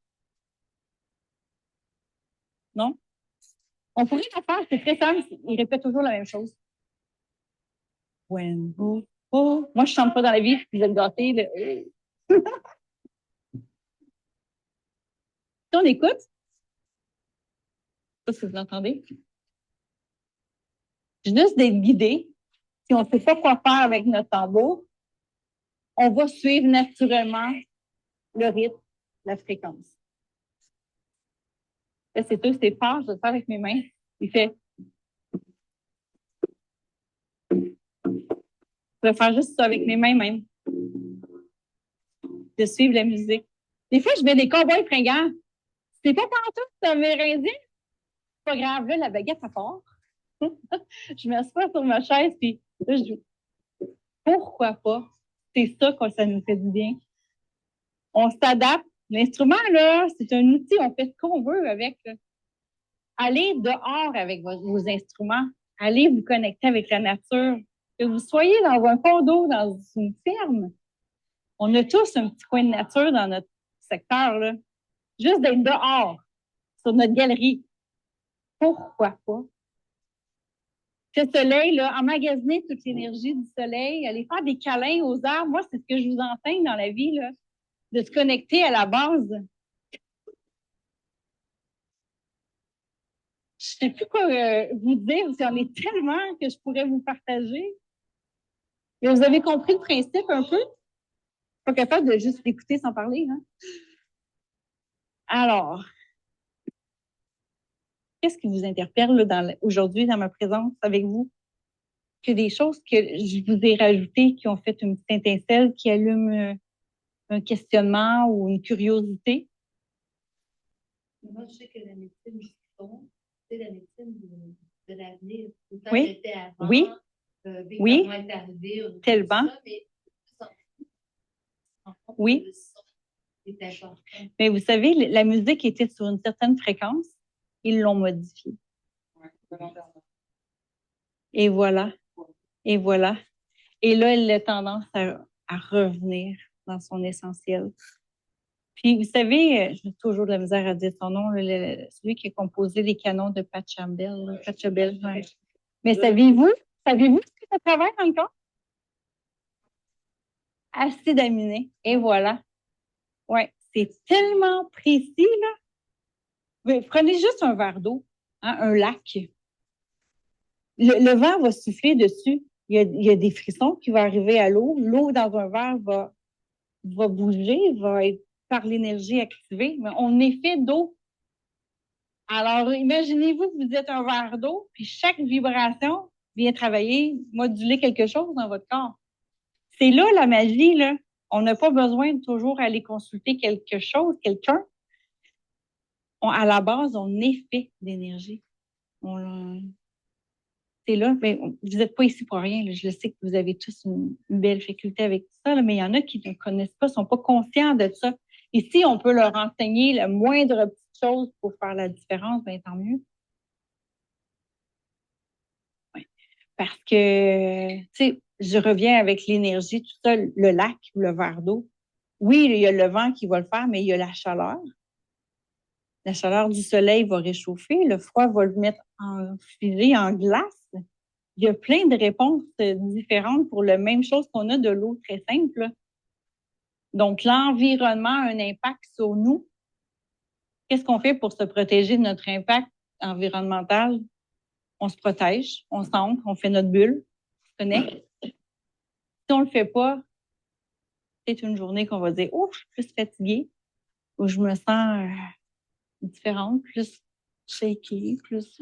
Non? On pourrait la faire, c'est très simple. Il répète toujours la même chose. When, oh, oh. Moi, je chante pas dans la vie, vous êtes gâtés. Si on écoute, je sais pas si vous l'entendez. Juste d'être guidé, si on ne sait pas quoi faire avec notre tambour, on va suivre naturellement le rythme, la fréquence. Là, c'est sûr, c'est fort, je vais le faire avec mes mains. Il fait. Je vais faire juste ça avec mes mains même. De suivre la musique. Des fois, je mets des cowboys fringants. C'est pas partout, c'est un Amérindien. C'est pas grave, là, la baguette à part. Je m'assois sur ma chaise, puis là, je dis, pourquoi pas? C'est ça que ça nous fait du bien. On s'adapte. L'instrument, là, c'est un outil, on fait ce qu'on veut avec. Là. Allez dehors avec vos instruments. Allez vous connecter avec la nature. Que vous soyez dans un condo, dans une ferme. On a tous un petit coin de nature dans notre secteur, là. Juste d'être dehors, sur notre galerie. Pourquoi pas? Ce soleil, là, emmagasiner toute l'énergie du soleil, aller faire des câlins aux arbres. Moi, c'est ce que je vous enseigne dans la vie, là, de se connecter à la base. Je sais plus quoi vous dire, il y en est tellement que je pourrais vous partager. Mais vous avez compris le principe un peu? Pas capable de juste l'écouter sans parler, hein? Alors, qu'est-ce qui vous interpelle là, aujourd'hui dans ma présence avec vous? Que des choses que je vous ai rajoutées qui ont fait une petite étincelle, qui allument un questionnement ou une curiosité? Moi, je sais que la médecine du son, c'est la médecine de l'avenir. Autant Oui. c'était avant, Oui. Oui. comment est arrivé, Tellement. ça, mais oui. Le son est important. Mais vous savez, la musique était sur une certaine fréquence. Ils l'ont modifiée. Et voilà. Et voilà. Et là, elle a tendance à revenir dans son essentiel. Puis, vous savez, j'ai toujours de la misère à dire son nom, celui qui a composé les canons de Pachelbel. Ouais. Mais saviez-vous ce que ça travaille dans le corps? Acide aminé. Et voilà. Ouais, c'est tellement précis, là. Mais prenez juste un verre d'eau, hein, un lac. Le vent va souffler dessus. Il y a des frissons qui vont arriver à l'eau. L'eau dans un verre va bouger, va être par l'énergie activée, mais on est fait d'eau. Alors, imaginez-vous que vous êtes un verre d'eau, puis chaque vibration vient travailler, moduler quelque chose dans votre corps. C'est là la magie, là. On n'a pas besoin de toujours aller consulter quelque chose, quelqu'un. À la base, on est fait d'énergie. C'est là, mais vous n'êtes pas ici pour rien. Là. Je le sais que vous avez tous une belle faculté avec ça, là, mais il y en a qui ne connaissent pas, ne sont pas conscients de ça. Ici, on peut leur enseigner la moindre petite chose pour faire la différence, bien tant mieux. Ouais. Parce que, tu sais, je reviens avec l'énergie, tout ça, le lac ou le verre d'eau. Oui, il y a le vent qui va le faire, mais il y a la chaleur. La chaleur du soleil va réchauffer, le froid va le mettre en figé, en glace. Il y a plein de réponses différentes pour la même chose qu'on a de l'eau très simple. Donc, l'environnement a un impact sur nous. Qu'est-ce qu'on fait pour se protéger de notre impact environnemental? On se protège, on s'ancre, on fait notre bulle, on se connecte. Si on le fait pas, c'est une journée qu'on va dire « Oh, je suis plus fatiguée » ou « Je me sens différente, plus shaky, plus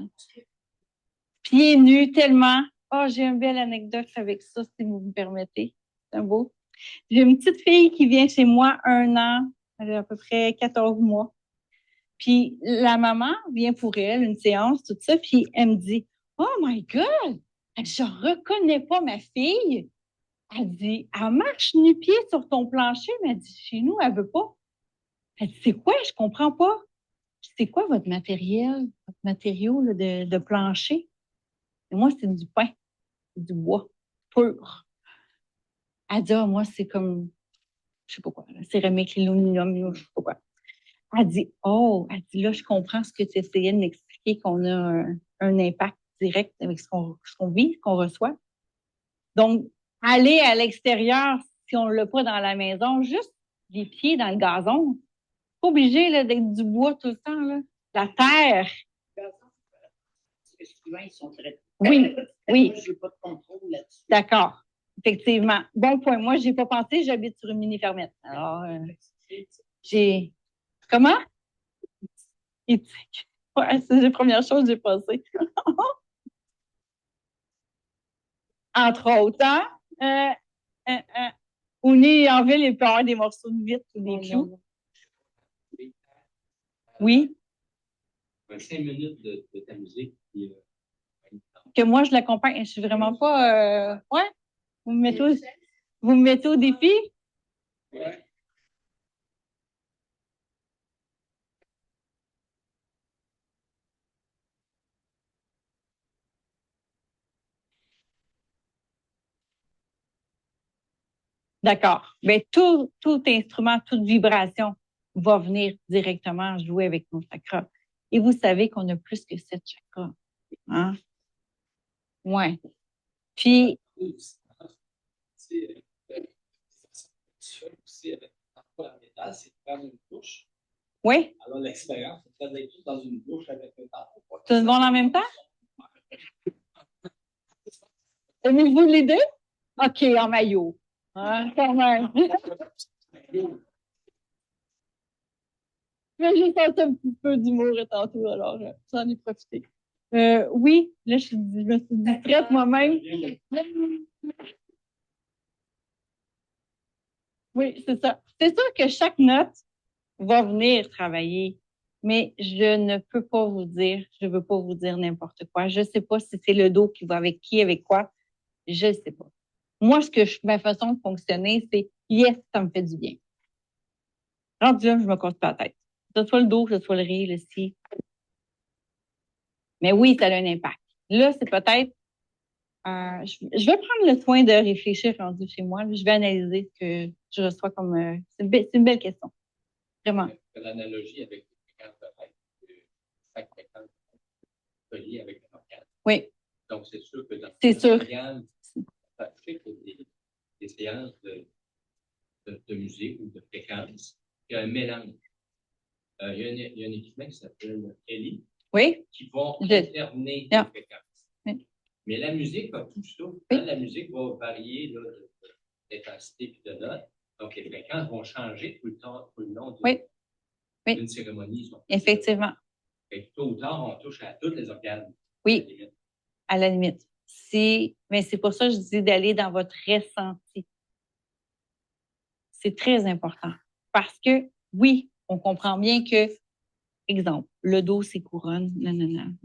pieds nus tellement. » Oh, j'ai une belle anecdote avec ça, si vous me permettez. C'est un beau. J'ai une petite fille qui vient chez moi 1 an, elle a à peu près 14 mois. Puis la maman vient pour elle, une séance, tout ça, puis elle me dit « Oh my God! » Elle dit « Je reconnais pas ma fille. » Elle dit « Elle marche nu-pied sur ton plancher. » Mais elle dit « Chez nous, elle veut pas. » Elle dit « C'est quoi? Je comprends pas. » C'est quoi votre matériel, votre matériau là, de plancher? Et moi, c'est du pain, du bois pur. Elle dit, ah, moi, c'est comme, je sais pas quoi, la céramique, l'aluminium, je sais pas quoi. Elle dit, oh, elle dit, là, je comprends ce que tu essayais de m'expliquer, qu'on a un impact direct avec ce qu'on vit, ce qu'on reçoit. Donc, aller à l'extérieur, si on l'a pas dans la maison, juste les pieds dans le gazon. Pas obligé là, d'être du bois tout le temps. Là. La terre. Parce que souvent, ils sont très. Oui, oui. Je n'ai pas de contrôle là-dessus. D'accord. Effectivement. Bon point. Moi, j'ai pas pensé, j'habite sur une mini-fermette. Alors, j'ai. Comment? Éthique. Ouais, c'est la première chose que j'ai pensé. Entre autres, hein? On est en ville, il peut y avoir des morceaux de vitre ou des clous. Oui. 5 minutes de ta musique. Puis, Que moi, je l'accompagne. Je suis vraiment pas. Ouais. Vous me mettez au défi? ouais. D'accord. Mais tout instrument, toute vibration va venir directement jouer avec nos chakras. Et vous savez qu'on a plus que 7 chakras. Hein? Ouais. Puis. C'est faire une bouche. Oui. Alors, l'expérience, c'est d'être tous dans une bouche avec un tambour. Tout le monde en même temps? Aimez-vous les deux? OK, en maillot. Hein, quand même. Mais j'ai senti un petit peu d'humour tantôt, alors j'en ai profité. Oui, là, je me suis distraite moi-même. Oui, c'est ça. C'est sûr que chaque note va venir travailler, mais je ne peux pas vous dire, je ne veux pas vous dire n'importe quoi. Je ne sais pas si c'est le dos qui va avec qui, avec quoi. Je ne sais pas. Moi, ma façon de fonctionner, c'est yes, ça me fait du bien. Rendu là, je me casse pas la tête. Que ce soit le dos, que ce soit le riz, le ci. Mais oui, ça a un impact. Là, c'est peut-être. Je vais prendre le soin de réfléchir rendu chez moi. Je vais analyser ce que je reçois comme. C'est une belle question. Vraiment. L'analogie avec les fréquences de rêve, chaque fréquence reliée avec un organe. Oui. Donc, c'est sûr que dans c'est sûr. Organe, je sais que des séances de musique ou de fréquences, il y a un mélange. Il y a un équipement qui s'appelle Ellie, Oui. qui va alterner les fréquences. Oui. Mais la musique a tout ça. Oui. La musique va varier d'intensité et de notes. Donc, les fréquences vont changer tout le long d'une cérémonie. Effectivement. Et tôt ou tard, on touche à tous les organes. Oui, à la limite. Mais c'est pour ça que je dis d'aller dans votre ressenti. C'est très important. Parce que, oui, on comprend bien que, exemple, le dos, c'est couronne, non, non, non.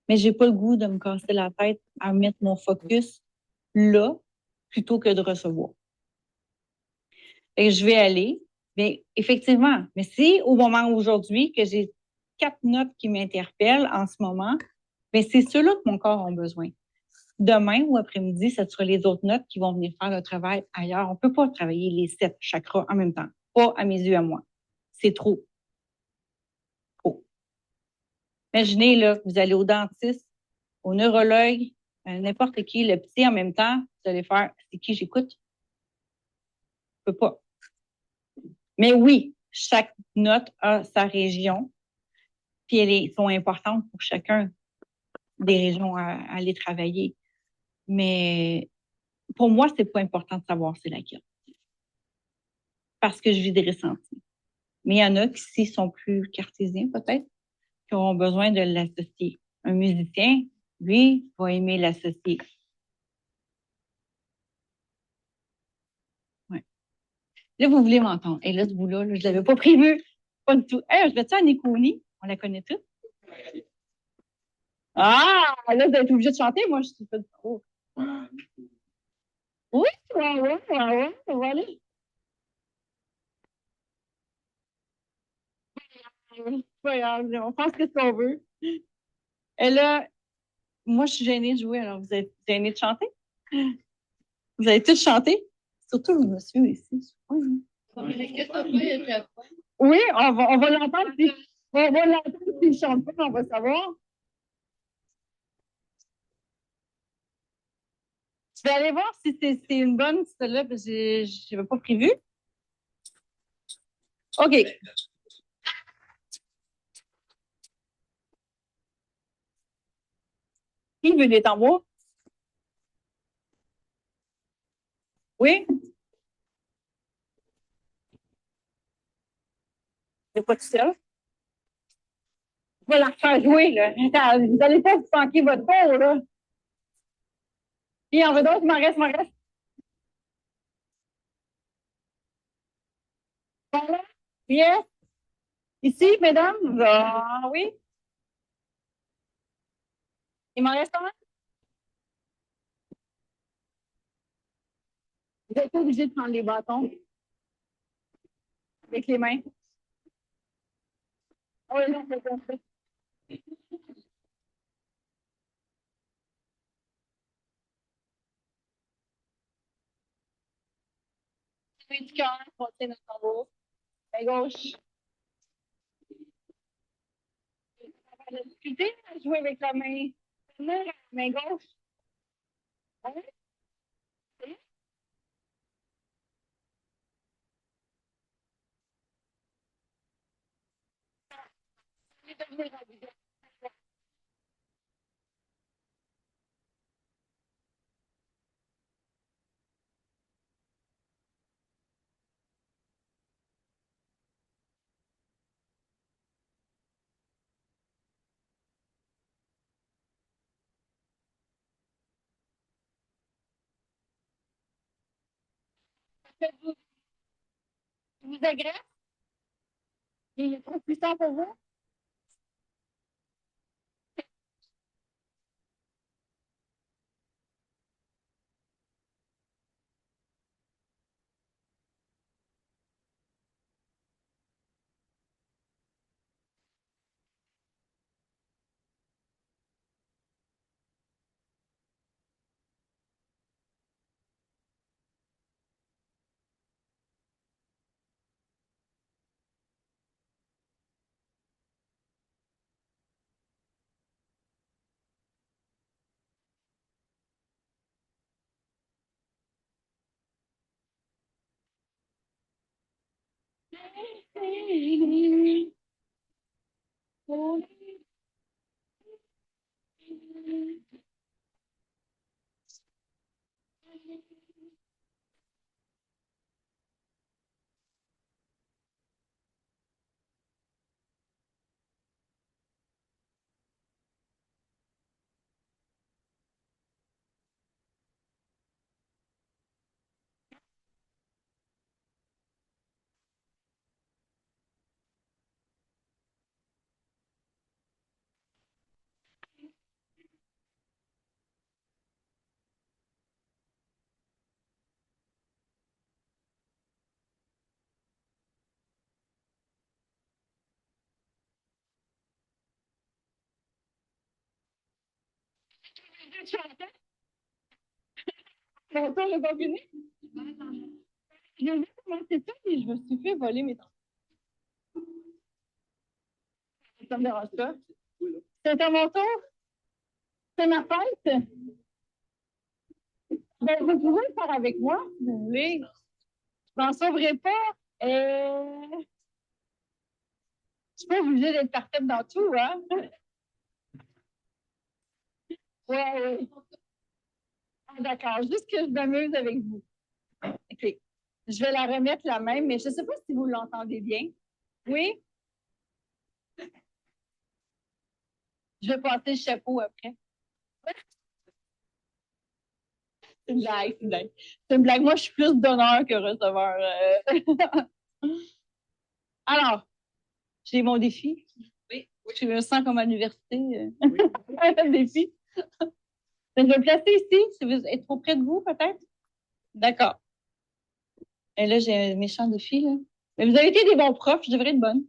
Mais j'ai pas le goût de me casser la tête à mettre mon focus là plutôt que de recevoir. Et je vais aller, mais effectivement, mais si au moment aujourd'hui que j'ai 4 notes qui m'interpellent en ce moment, mais c'est ceux-là que mon corps a besoin. Demain ou après-midi, ce sera les autres notes qui vont venir faire le travail ailleurs. On ne peut pas travailler les 7 chakras en même temps. Pas à mes yeux à moi. C'est trop. Trop. Imaginez, là, vous allez au dentiste, au neurologue, à n'importe qui, le petit en même temps, vous allez faire, c'est qui j'écoute? Je peux pas. Mais oui, chaque note a sa région, puis elles sont importantes pour chacun des régions à aller travailler. Mais pour moi, c'est pas important de savoir c'est laquelle. Parce que je vis des ressentis. Mais il y en a qui, s'ils sont plus cartésiens, peut-être, qui auront besoin de l'associer. Un musicien, lui, va aimer l'associer. Ouais. Là, vous voulez m'entendre. Et là, ce bout-là, là, je l'avais pas prévu. Pas du tout. Hey, je vais-tu à Néconi? On la connaît toutes? Ah! Là, vous êtes obligé de chanter. Moi, je suis pas trop. Oui, on va aller. Ouais, on pense ce qu'on veut. Et là, moi, je suis gênée de jouer, alors vous êtes gênée de chanter? Vous allez tous chanter? Surtout le monsieur ici. Oui, Qu'est-ce que tu fais, Jeff? oui, on va l'entendre. On va l'entendre s'il chante pas, on va savoir. Je vais aller voir si c'est une bonne, celle-là, parce que je n'avais pas prévu. OK. Qui veut des tambours? Oui? C'est pas tout seul. Je vais la faire jouer, là. Attends, vous n'allez pas vous manquer votre tour, là. Puis, en veut d'autres, il m'en reste. Voilà. Yes. Ici, mesdames. Ah, oui. Il m'en reste un. Vous n'êtes pas obligé de prendre les bâtons avec les mains. Ah oui, non, c'est pas ça. Main du cœur, on tient notre tambour. Main gauche. On va difficulté à jouer avec la main gauche. Oui. Faites-vous vous agresse? Il est trop puissant pour vous? Mon tour n'est pas fini. J'ai vu commencer ça et je me suis fait voler mes trucs. Ça me dérange pas. C'est à mon tour. C'est ma fête. Ben, vous pouvez le faire avec moi, si vous voulez. Je m'en sauverai pas. Je suis pas obligée d'être parfaite dans tout, hein? Ouais. Ah, d'accord. Juste que je m'amuse avec vous. OK. Je vais la remettre la même, mais je ne sais pas si vous l'entendez bien. Oui? Je vais passer le chapeau après. C'est une blague, c'est une blague. C'est une blague. Moi, je suis plus donneur que receveur. Alors, j'ai mon défi. Oui, oui. Je me sens comme à l'université. Oui. Un défi. Je vais le placer ici. Si vous êtes trop près de vous, peut-être? D'accord. Et là, j'ai un méchant défi, là. Mais vous avez été des bons profs, je devrais être bonne.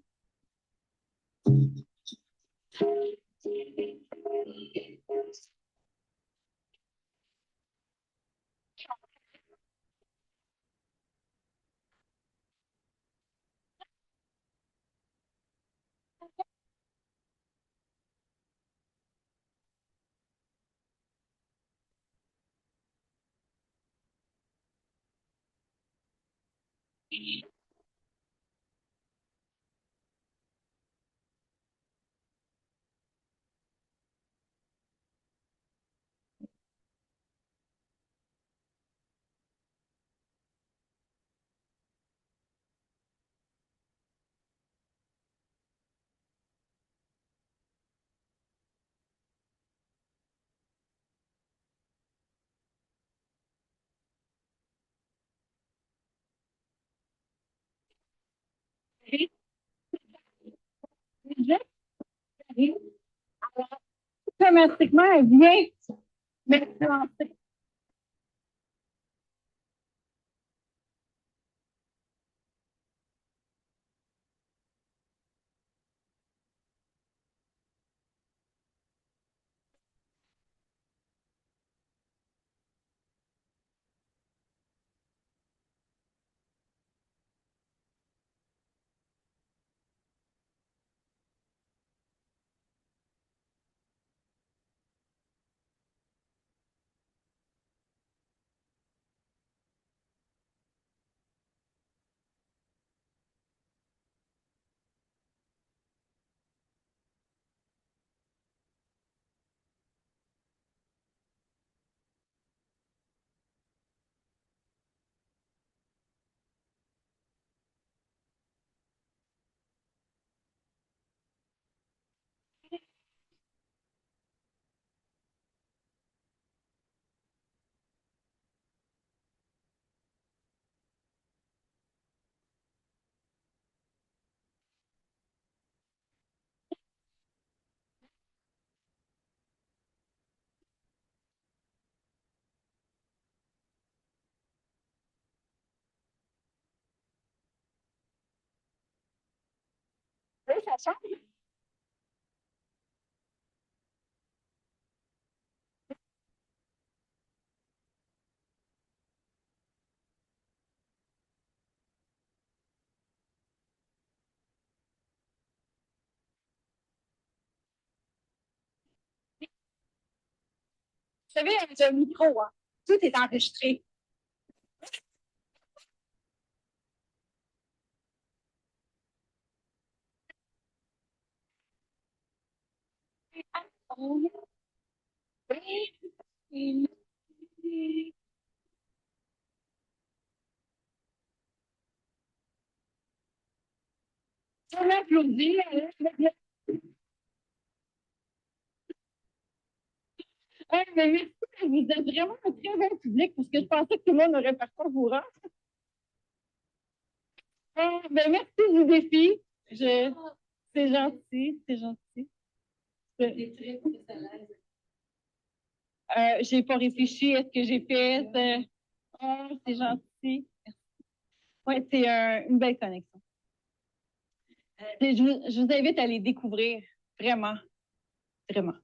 Automatiquement, elle vient m'influencer. Oui, ça change. Vous savez, avec un micro, hein, tout est enregistré. On m'applaudit. Mais merci, vous êtes vraiment un très bon public parce que je pensais que tout le monde aurait parti au courant. Merci du défi. C'est gentil, c'est gentil. T'es très, très à l'aise. J'ai pas réfléchi à ce que j'ai fait. C'est gentil. Oui, c'est une belle connexion. Je vous invite à les découvrir. Vraiment. Vraiment.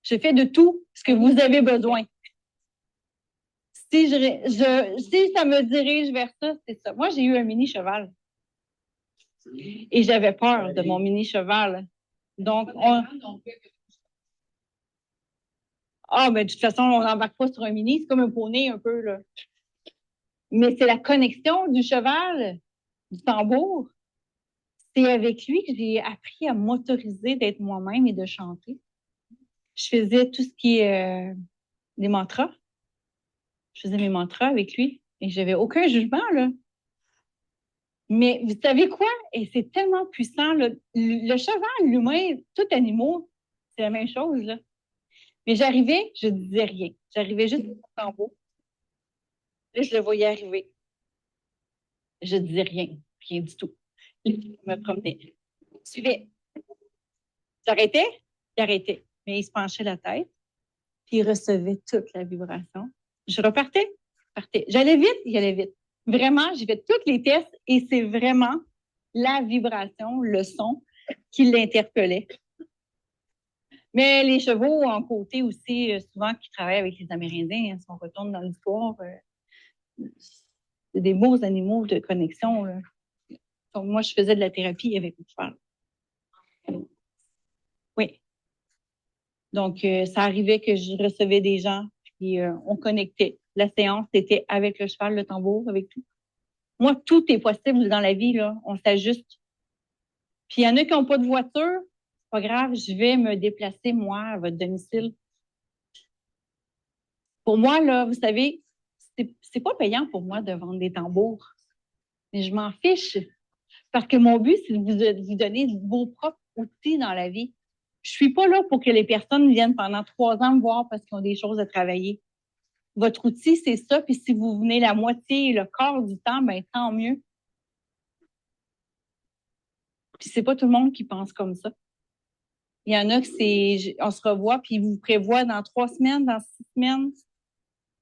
Je fais de tout ce que vous avez besoin. Si ça me dirige vers ça, c'est ça. Moi, j'ai eu un mini cheval. Et j'avais peur de mon mini cheval. Donc, mais de toute façon, on n'embarque pas sur un mini, c'est comme un poney un peu, là. Mais c'est la connexion du cheval, du tambour. C'est avec lui que j'ai appris à m'autoriser d'être moi-même et de chanter. Je faisais tout ce qui est des mantras. Je faisais mes mantras avec lui et j'avais aucun jugement, là. Mais vous savez quoi? Et c'est tellement puissant, là. Le cheval, l'humain, tout animaux, c'est la même chose, là. Mais j'arrivais, je disais rien. J'arrivais juste au tambour. Là, je le voyais arriver. Je disais rien, rien du tout. Je me promenais. Je suivais. J'arrêtais, il arrêtait. Mais il se penchait la tête, puis il recevait toute la vibration. Je repartais, partais. J'allais vite, il allait vite. Vraiment, j'ai fait tous les tests et c'est vraiment la vibration, le son qui l'interpellait. Mais les chevaux en côté aussi, souvent qui travaillent avec les Amérindiens, si on retourne dans l'histoire, c'est des beaux animaux de connexion. Là. Donc, moi, je faisais de la thérapie avec le cheval. Oui. Donc, ça arrivait que je recevais des gens, puis on connectait. La séance était avec le cheval, le tambour, avec tout. Moi, tout est possible dans la vie, là. On s'ajuste. Puis, il y en a qui n'ont pas de voiture. C'est pas grave, je vais me déplacer, moi, à votre domicile. Pour moi, là, vous savez, c'est pas payant pour moi de vendre des tambours. Mais je m'en fiche. Parce que mon but, c'est de vous donner vos propres outils dans la vie. Je suis pas là pour que les personnes viennent pendant 3 ans me voir parce qu'ils ont des choses à travailler. Votre outil, c'est ça. Puis si vous venez la moitié, le quart du temps, ben tant mieux. Puis c'est pas tout le monde qui pense comme ça. Il y en a que on se revoit, puis ils vous prévoient dans 3 semaines, dans 6 semaines.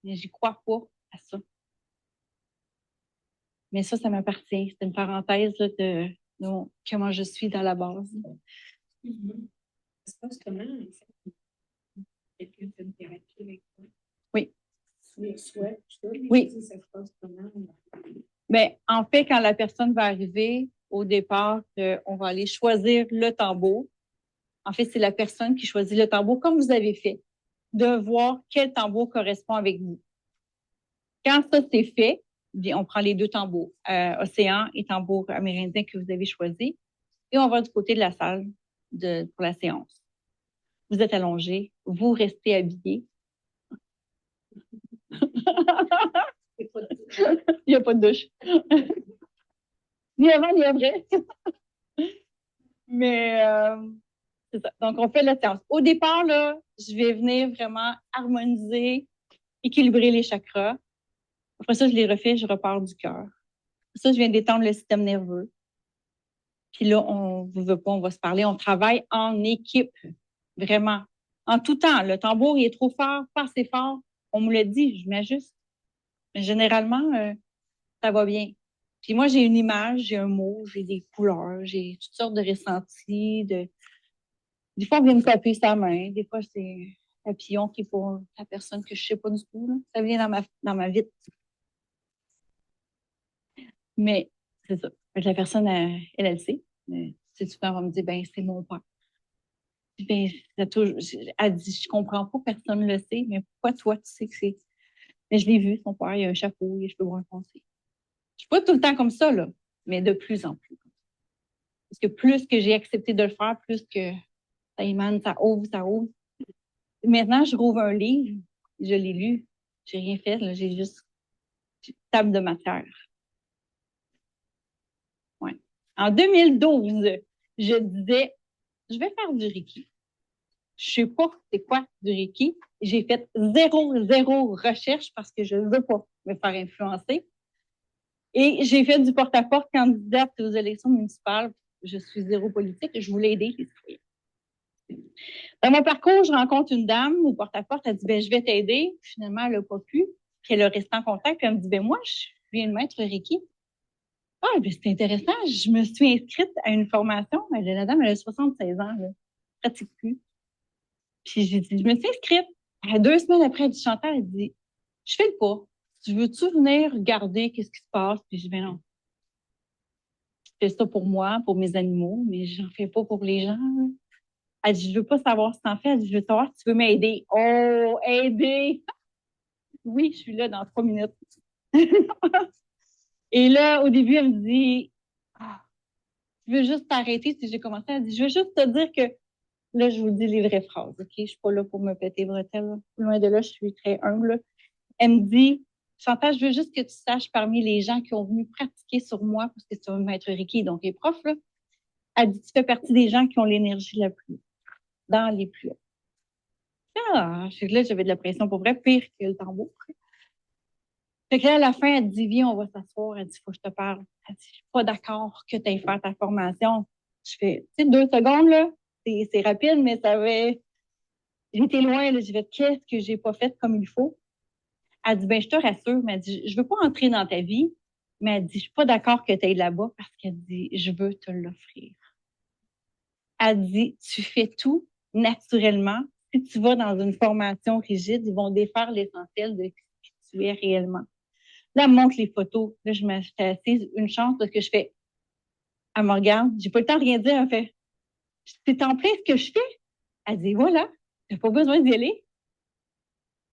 Mais j'y crois pas à ça. Mais ça m'appartient. C'est une parenthèse là, de comment je suis dans la base. Mm-hmm. Ça se passe comment, en fait? Quelqu'un fait une thérapie avec toi? Oui. Le souhait, tout ça. Oui. Ça se passe comment? Bien, en fait, quand la personne va arriver, au départ, on va aller choisir le tambour. En fait, c'est la personne qui choisit le tambour, comme vous avez fait, de voir quel tambour correspond avec vous. Quand ça, c'est fait, bien, on prend les 2 tambours, océan et tambour amérindien que vous avez choisi, et on va du côté de la salle pour la séance. Vous êtes allongé, vous restez habillé. Il n'y a pas de douche. Ni avant, ni après. Mais c'est ça. Donc, on fait la séance. Au départ, là, je vais venir vraiment harmoniser, équilibrer les chakras. Après ça, je les refais, je repars du cœur. Après ça, je viens détendre le système nerveux. Puis là, on ne veut pas, on va se parler. On travaille en équipe, vraiment. En tout temps. Le tambour, il est trop fort, pas assez fort. On me l'a dit, je m'ajuste. Mais généralement, ça va bien. Puis moi, j'ai une image, j'ai un mot, j'ai des couleurs, j'ai toutes sortes de ressentis. Des fois, on vient me taper sa main. Des fois, c'est un papillon qui est pour la personne que je ne sais pas du tout. Là. Ça vient dans ma vie. Mais c'est ça. La personne, elle le sait. Mais c'est souvent, elle va me dire, ben c'est mon père. Ben, elle dit, je comprends pas, personne ne le sait, mais pourquoi toi, tu sais que c'est. Mais je l'ai vu, son père, il a un chapeau, il a les cheveux bruns foncés. Je suis pas tout le temps comme ça, là, mais de plus en plus. Parce que plus que j'ai accepté de le faire, plus que ça émane, ça ouvre, ça ouvre. Maintenant, je rouvre un livre, je l'ai lu, j'ai rien fait, là, j'ai juste table de matière. Ouais. En 2012, je disais, je vais faire du Reiki. Je sais pas c'est quoi du Reiki. J'ai fait zéro recherche parce que je ne veux pas me faire influencer. Et j'ai fait du porte-à-porte candidate aux élections municipales. Je suis zéro politique. Je voulais aider les citoyens. Dans mon parcours, je rencontre une dame au porte-à-porte. Elle dit, ben, je vais t'aider. Finalement, elle n'a pas pu. Puis elle a resté en contact. Puis elle me dit, ben, moi, je viens de mettre Reiki. Ah, ben, c'est intéressant. Je me suis inscrite à une formation. Mais la dame, elle a 76 ans, là. Pratique plus. Puis j'ai dit, je me suis inscrite. 2 semaines après, elle dit, Chantal, elle dit, je fais le pas. Tu veux-tu venir regarder qu'est-ce qui se passe? Puis je dis, ben non. Je fais ça pour moi, pour mes animaux, mais j'en fais pas pour les gens. Là. Elle dit, je veux pas savoir si t'en fais. Elle dit, je veux savoir si tu veux m'aider. Oh, aider! Oui, je suis là dans 3 minutes. Et là, au début, elle me dit, ah, je veux juste t'arrêter si j'ai commencé. Elle dit, je veux juste te dire que là, je vous dis les vraies phrases, OK? Je suis pas là pour me péter les bretelles. Là. Loin de là, je suis très humble. Là. Elle me dit, Chantal, je veux juste que tu saches parmi les gens qui ont venu pratiquer sur moi, parce que c'est un maître Reiki, donc les profs, là, elle dit, tu fais partie des gens qui ont l'énergie la plus haute, dans les plus hautes. Ah, là, j'avais de la pression pour vrai, pire que le tambour. Fait que là, à la fin, elle dit, viens, on va s'asseoir. Elle dit, faut que je te parle. Elle dit, je suis pas d'accord que tu ailles faire ta formation. Je fais, tu sais, 2 secondes, là, c'est rapide, mais ça avait, j'étais loin, là. J'ai fait, qu'est-ce que j'ai pas fait comme il faut? Elle dit, ben, je te rassure, mais elle dit, je veux pas entrer dans ta vie, mais elle dit, je suis pas d'accord que tu ailles là-bas parce qu'elle dit, je veux te l'offrir. Elle dit, tu fais tout naturellement. Si tu vas dans une formation rigide, ils vont défaire l'essentiel de qui tu es réellement. Là, elle me montre les photos. Là, je m'étais assise une chance parce que je fais, elle me regarde, j'ai pas le temps de rien dire. Elle fait, c'est en plein ce que je fais. Elle dit, voilà, t'as pas besoin d'y aller.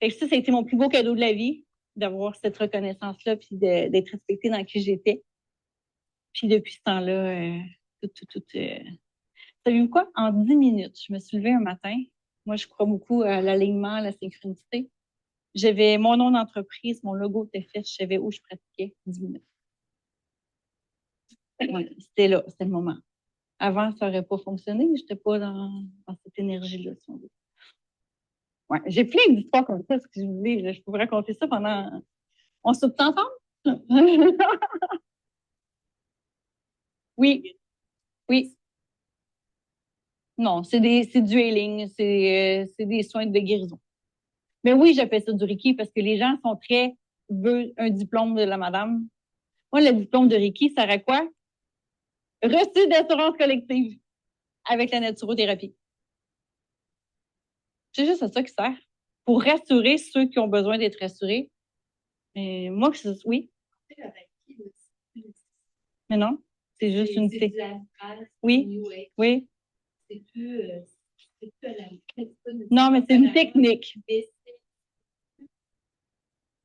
Fait que ça a été mon plus beau cadeau de la vie, d'avoir cette reconnaissance-là, puis d'être respectée dans qui j'étais. Puis depuis ce temps-là, savez-vous quoi? En 10 minutes, je me suis levée un matin. Moi, je crois beaucoup à l'alignement, à la synchronicité. J'avais mon nom d'entreprise, mon logo était fait, je savais où je pratiquais 10 minutes. Ouais, c'était là, c'était le moment. Avant, ça n'aurait pas fonctionné, je n'étais pas dans cette énergie-là, si on veut. Ouais, j'ai plein d'histoires comme ça, ce que je vous dis. Je pourrais raconter ça pendant. On soupe ensemble? Oui, oui. Non, c'est du healing, c'est des soins de guérison. Mais oui, j'appelle ça du Reiki parce que les gens sont très veulent un diplôme de la madame. Moi, le diplôme de Reiki sert à quoi? Reçu d'assurance collective avec la naturothérapie. C'est juste à ça qui sert. Pour rassurer ceux qui ont besoin d'être rassurés. Mais moi, oui, Tu sais, le Reiki, là, mais non. C'est juste une c'est technique. du astral, Oui. New Age. Oui. C'est plus à la. Non, mais c'est une technique. Mais c'est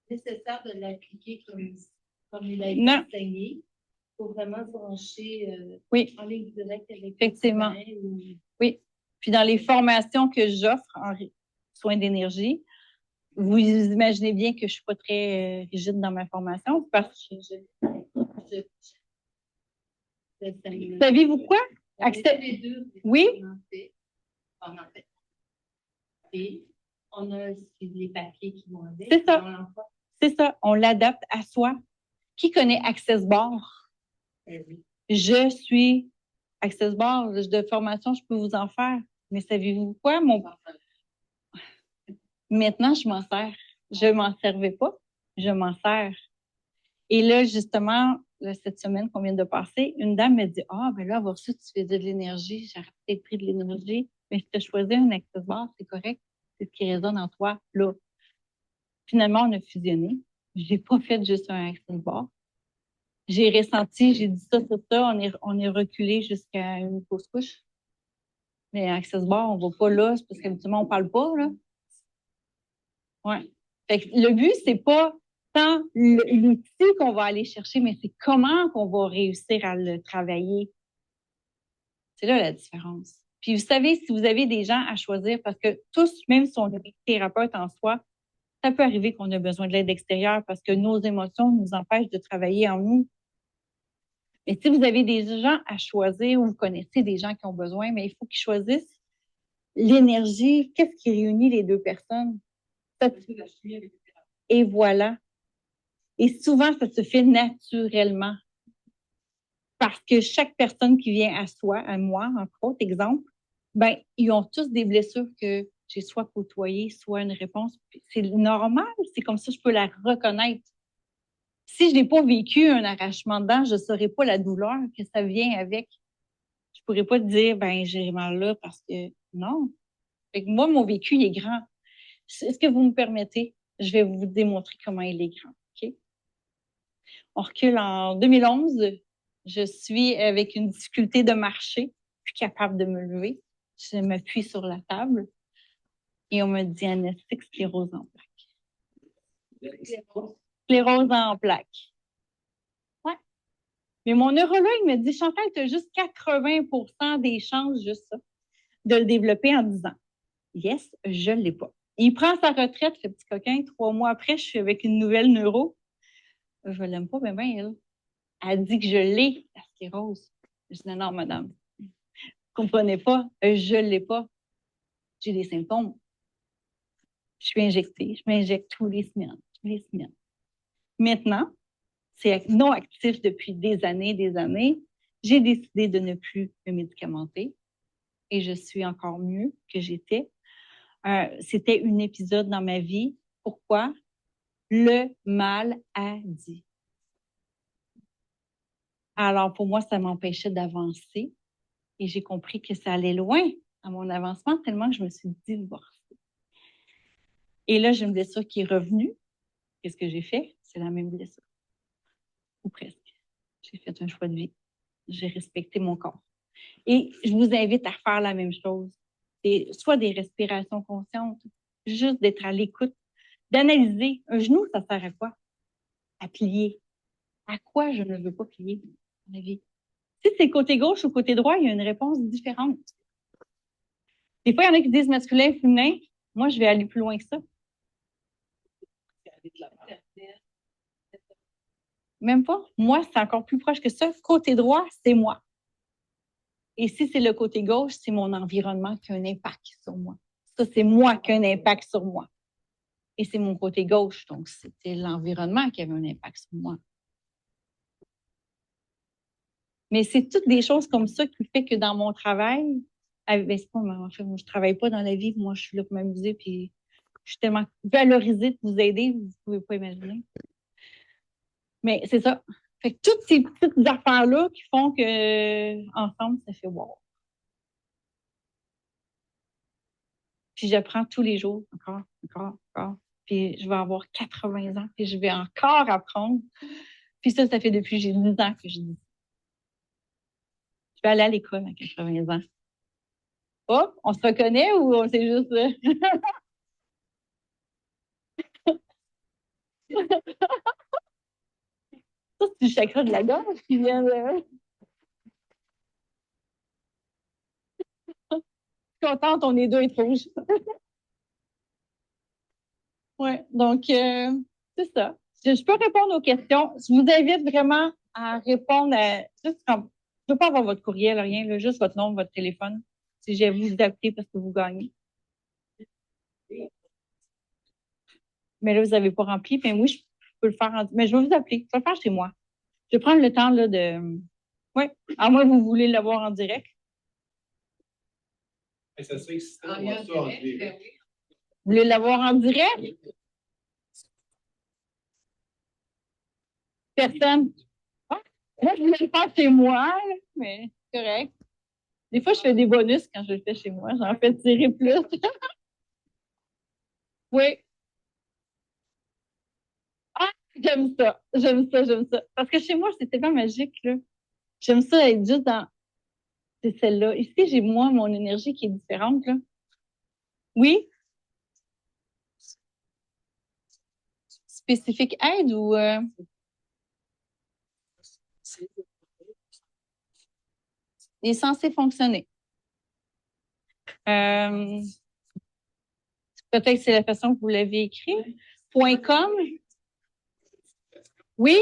nécessaire de l'appliquer comme il a été Non. enseigné. Il faut vraiment brancher Oui, en ligne directe avec effectivement. le divin ou- Oui. Puis dans les formations que j'offre en soins d'énergie, vous imaginez bien que je suis pas très rigide dans ma formation parce que savez-vous quoi? On est tous les deux. Oui. On en fait. Et on a les papiers qui vont avec. C'est ça. On l'envoie. C'est ça. On l'adapte à soi. Qui connaît Access Bar? Je suis Access Bar. De formation, je peux vous en faire. Mais savez-vous quoi? Maintenant, je m'en sers. Je m'en servais pas. Je m'en sers. Et là, justement, là, cette semaine qu'on vient de passer, une dame me dit, ah, ben là, avoir su que tu faisais de l'énergie, j'aurais peut-être pris de l'énergie, mais je t'ai choisi un Access Bar, c'est correct. C'est ce qui résonne en toi, là. Finalement, on a fusionné. J'ai pas fait juste un Access Bar. J'ai ressenti, j'ai dit ça, on est reculé jusqu'à une fausse couche. Mais Access Bar, on va pas là, c'est parce qu'habituellement, on parle pas, là. Ouais. Fait que le but, c'est pas tant l'outil qu'on va aller chercher, mais c'est comment qu'on va réussir à le travailler. C'est là la différence. Puis vous savez, si vous avez des gens à choisir, parce que tous, même si on est thérapeute en soi, ça peut arriver qu'on a besoin de l'aide extérieure parce que nos émotions nous empêchent de travailler en nous. Mais si vous avez des gens à choisir ou vous connaissez des gens qui ont besoin, mais il faut qu'ils choisissent l'énergie. Qu'est-ce qui réunit les deux personnes? Et voilà. Et souvent, ça se fait naturellement. Parce que chaque personne qui vient à soi, à moi, entre autres, exemple, ben, ils ont tous des blessures que j'ai soit côtoyées, soit une réponse. C'est normal, c'est comme ça que je peux la reconnaître. Si je n'ai pas vécu un arrachement de dents, je ne saurais pas la douleur que ça vient avec. Je pourrais pas te dire, ben, j'ai mal là parce que non. Fait que moi, mon vécu, il est grand. Est-ce que vous me permettez? Je vais vous démontrer comment il est grand. OK? On recule en 2011. Je suis avec une difficulté de marcher, plus capable de me lever. Je m'appuie sur la table et on me diagnostique sclérose en plaques. Sclérose en plaques. Ouais. Mais mon neurologue me dit, Chantal, tu as juste 80 des chances, juste ça, de le développer en 10 ans. Yes, je ne l'ai pas. Il prend sa retraite, ce petit coquin. 3 mois après, je suis avec une nouvelle neuro. Je l'aime pas, mais ben, elle. Elle dit que je l'ai, la sclérose. Je dis, non, non, madame. Vous comprenez pas, je ne l'ai pas. J'ai des symptômes. Je suis injectée. Je m'injecte tous les semaines. Tous les semaines. Maintenant, c'est non actif depuis des années, des années. J'ai décidé de ne plus me médicamenter et je suis encore mieux que j'étais. C'était un épisode dans ma vie. Pourquoi? Le mal a dit. Alors, pour moi, ça m'empêchait d'avancer et j'ai compris que ça allait loin à mon avancement tellement que je me suis divorcée. Et là, j'ai une blessure qui est revenue. Qu'est-ce que j'ai fait? C'est la même blessure. Ou presque. J'ai fait un choix de vie. J'ai respecté mon corps. Et je vous invite à faire la même chose. Soit des respirations conscientes, juste d'être à l'écoute, d'analyser. Un genou, ça sert à quoi? À plier. À quoi je ne veux pas plier dans la vie? Si c'est côté gauche ou côté droit, il y a une réponse différente. Des fois, il y en a qui disent masculin, féminin. Moi, je vais aller plus loin que ça. Même pas. Moi, c'est encore plus proche que ça. Côté droit, c'est moi. Et si c'est le côté gauche, c'est mon environnement qui a un impact sur moi. Ça, c'est moi qui a un impact sur moi. Et c'est mon côté gauche. Donc, c'était l'environnement qui avait un impact sur moi. Mais c'est toutes des choses comme ça qui fait que dans mon travail, c'est pas, en fait, moi, je travaille pas dans la vie, moi, je suis là pour m'amuser, puis je suis tellement valorisée de vous aider, vous pouvez pas imaginer. Mais c'est ça. Fait que toutes ces petites affaires-là qui font que, ensemble, ça fait wow. Puis j'apprends tous les jours, encore, encore, encore. Puis je vais avoir 80 ans, puis je vais encore apprendre. Puis ça fait depuis que j'ai 10 ans que je dis. Je vais aller à l'école à 80 ans. Oh, on se reconnaît ou c'est juste... Ça, c'est du chakra de la gorge qui vient de... Contente, on est deux étranges. Ouais, donc, c'est ça. Je peux répondre aux questions. Je vous invite vraiment à répondre à... Juste comme... Je ne veux pas avoir votre courriel, rien, là, juste votre nom, votre téléphone. Si j'ai vous appeler parce que vous gagnez. Mais là, vous n'avez pas rempli. Mais oui, je peux le faire. Mais je vais vous appeler. Je vais le faire chez moi. Je vais prendre le temps là, de... Oui, à moins que vous voulez l'avoir en direct. Ça serait excitant de voir ça en direct. Vous voulez l'avoir en direct? Personne. Ah, moi, je voulais le faire chez moi, là, mais c'est correct. Des fois, je fais des bonus quand je le fais chez moi. J'en fais tirer plus. Oui. Ah, j'aime ça. J'aime ça, j'aime ça. Parce que chez moi, c'est tellement magique, là. J'aime ça être juste dans... C'est celle-là. Ici, j'ai moi, mon énergie qui est différente, là. Oui? Spécifique aide ou... Il est censé fonctionner. Euh, Peut-être que c'est la façon que vous l'avez écrit. .com. Oui?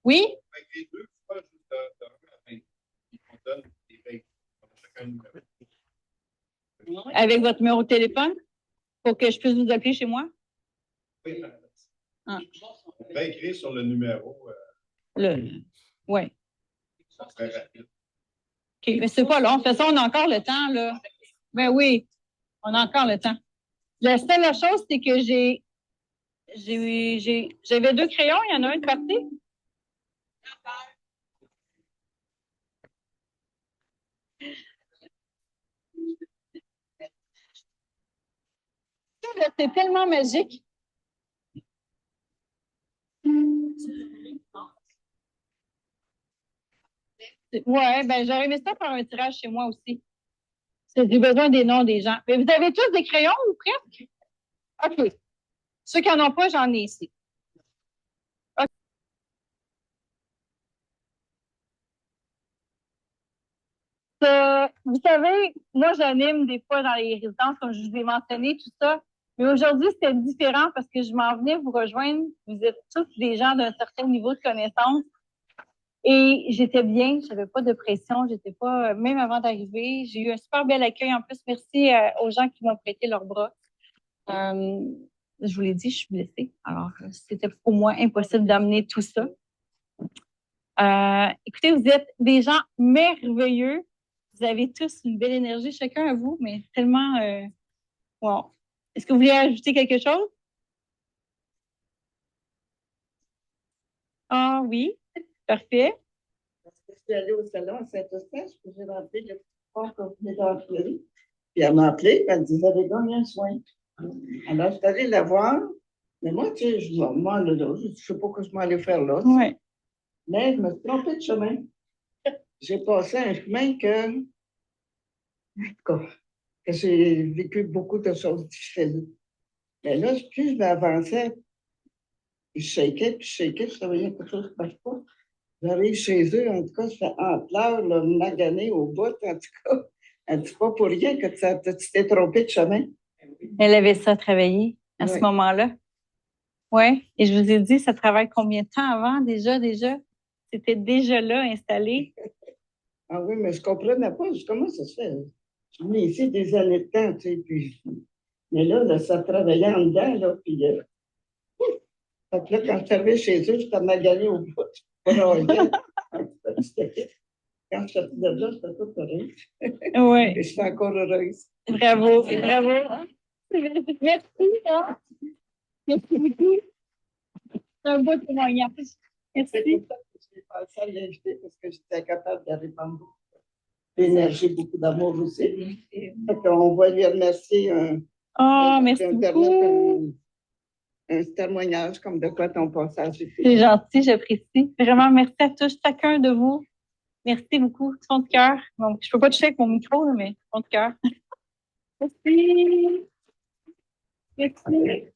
Oui? Avec les deux, pas juste de un à 20. On donne des règles. On a chacun un numéro. Avec votre numéro de téléphone pour que je puisse vous appeler chez moi? Oui, Ah. on va écrire sur le numéro. Oui. Ça serait rapide. OK, mais c'est pas long. De toute façon, on a encore le temps, là. Ben oui, on a encore le temps. La seule chose, c'est que j'avais 2 crayons, il y en a un de parti. C'est tellement magique. Ouais, ben j'aurais aimé ça faire un tirage chez moi aussi. Parce que j'ai besoin des noms des gens. Mais vous avez tous des crayons ou presque? OK. Ceux qui n'en ont pas, j'en ai ici. OK. Vous savez, moi, j'anime des fois dans les résidences, comme je vous ai mentionné, tout ça. Mais aujourd'hui, c'était différent parce que je m'en venais vous rejoindre. Vous êtes tous des gens d'un certain niveau de connaissance. Et j'étais bien, j'avais pas de pression, j'étais pas, même avant d'arriver, j'ai eu un super bel accueil. En plus, merci aux gens qui m'ont prêté leurs bras. Je vous l'ai dit, je suis blessée. Alors, c'était pour moi impossible d'amener tout ça. Écoutez, vous êtes des gens merveilleux. Vous avez tous une belle énergie, chacun à vous, mais tellement, wow. Est-ce que vous voulez ajouter quelque chose? Ah oui, parfait. Parce que je suis allée au salon à Saint-Eustache, puis j'ai rappelé le petit qu'on venait d'entrer. Puis elle m'a appelé, puis elle dit, vous avez gagné un soin. Alors, je suis allée la voir. Mais moi, tu sais, moi, là, je ne sais pas ce que je m'en allais faire là. Ouais. Mais je me suis trompée de chemin. J'ai passé un chemin que, en tout cas, que j'ai vécu beaucoup de choses difficiles. Mais là, plus je m'avançais, puis je shakais, je voyais quelque chose qui ne marche pas. J'arrive chez eux, en tout cas, je fais en pleurs, là, magané au bout, en tout cas. Elle dit pas pour rien que tu t'es trompé de chemin. Elle avait ça travaillé à ce Oui. moment-là. Oui. Et je vous ai dit, ça travaille combien de temps avant déjà? C'était déjà là, installé. Ah oui, mais je ne comprenais pas. Comment ça se fait? Je suis venue ici des années de temps, tu sais, puis... Mais là, ça travaillait en dedans, là, puis... Fait que là, quand je suis arrivée chez eux, j'étais magané au bout. Pas royal. Quand je suis sortie de là, j'étais toute heureuse. Oui. Et je suis encore heureuse. Bravo, bravo. Merci, hein? Merci beaucoup. C'est un beau témoignage. C'est Merci. pour ça que je l'ai pensé à l'inviter, parce que j'étais capable de répandre beaucoup d'énergie, beaucoup d'amour aussi. Fait qu'on va lui remercier Oh, merci beaucoup. un témoignage comme de quoi ton passage est fait. C'est gentil, j'apprécie. Vraiment, merci à tous, chacun de vous. Merci beaucoup, du fond de cœur. Donc, je peux pas toucher avec mon micro, là, mais du fond de cœur. Merci. Merci.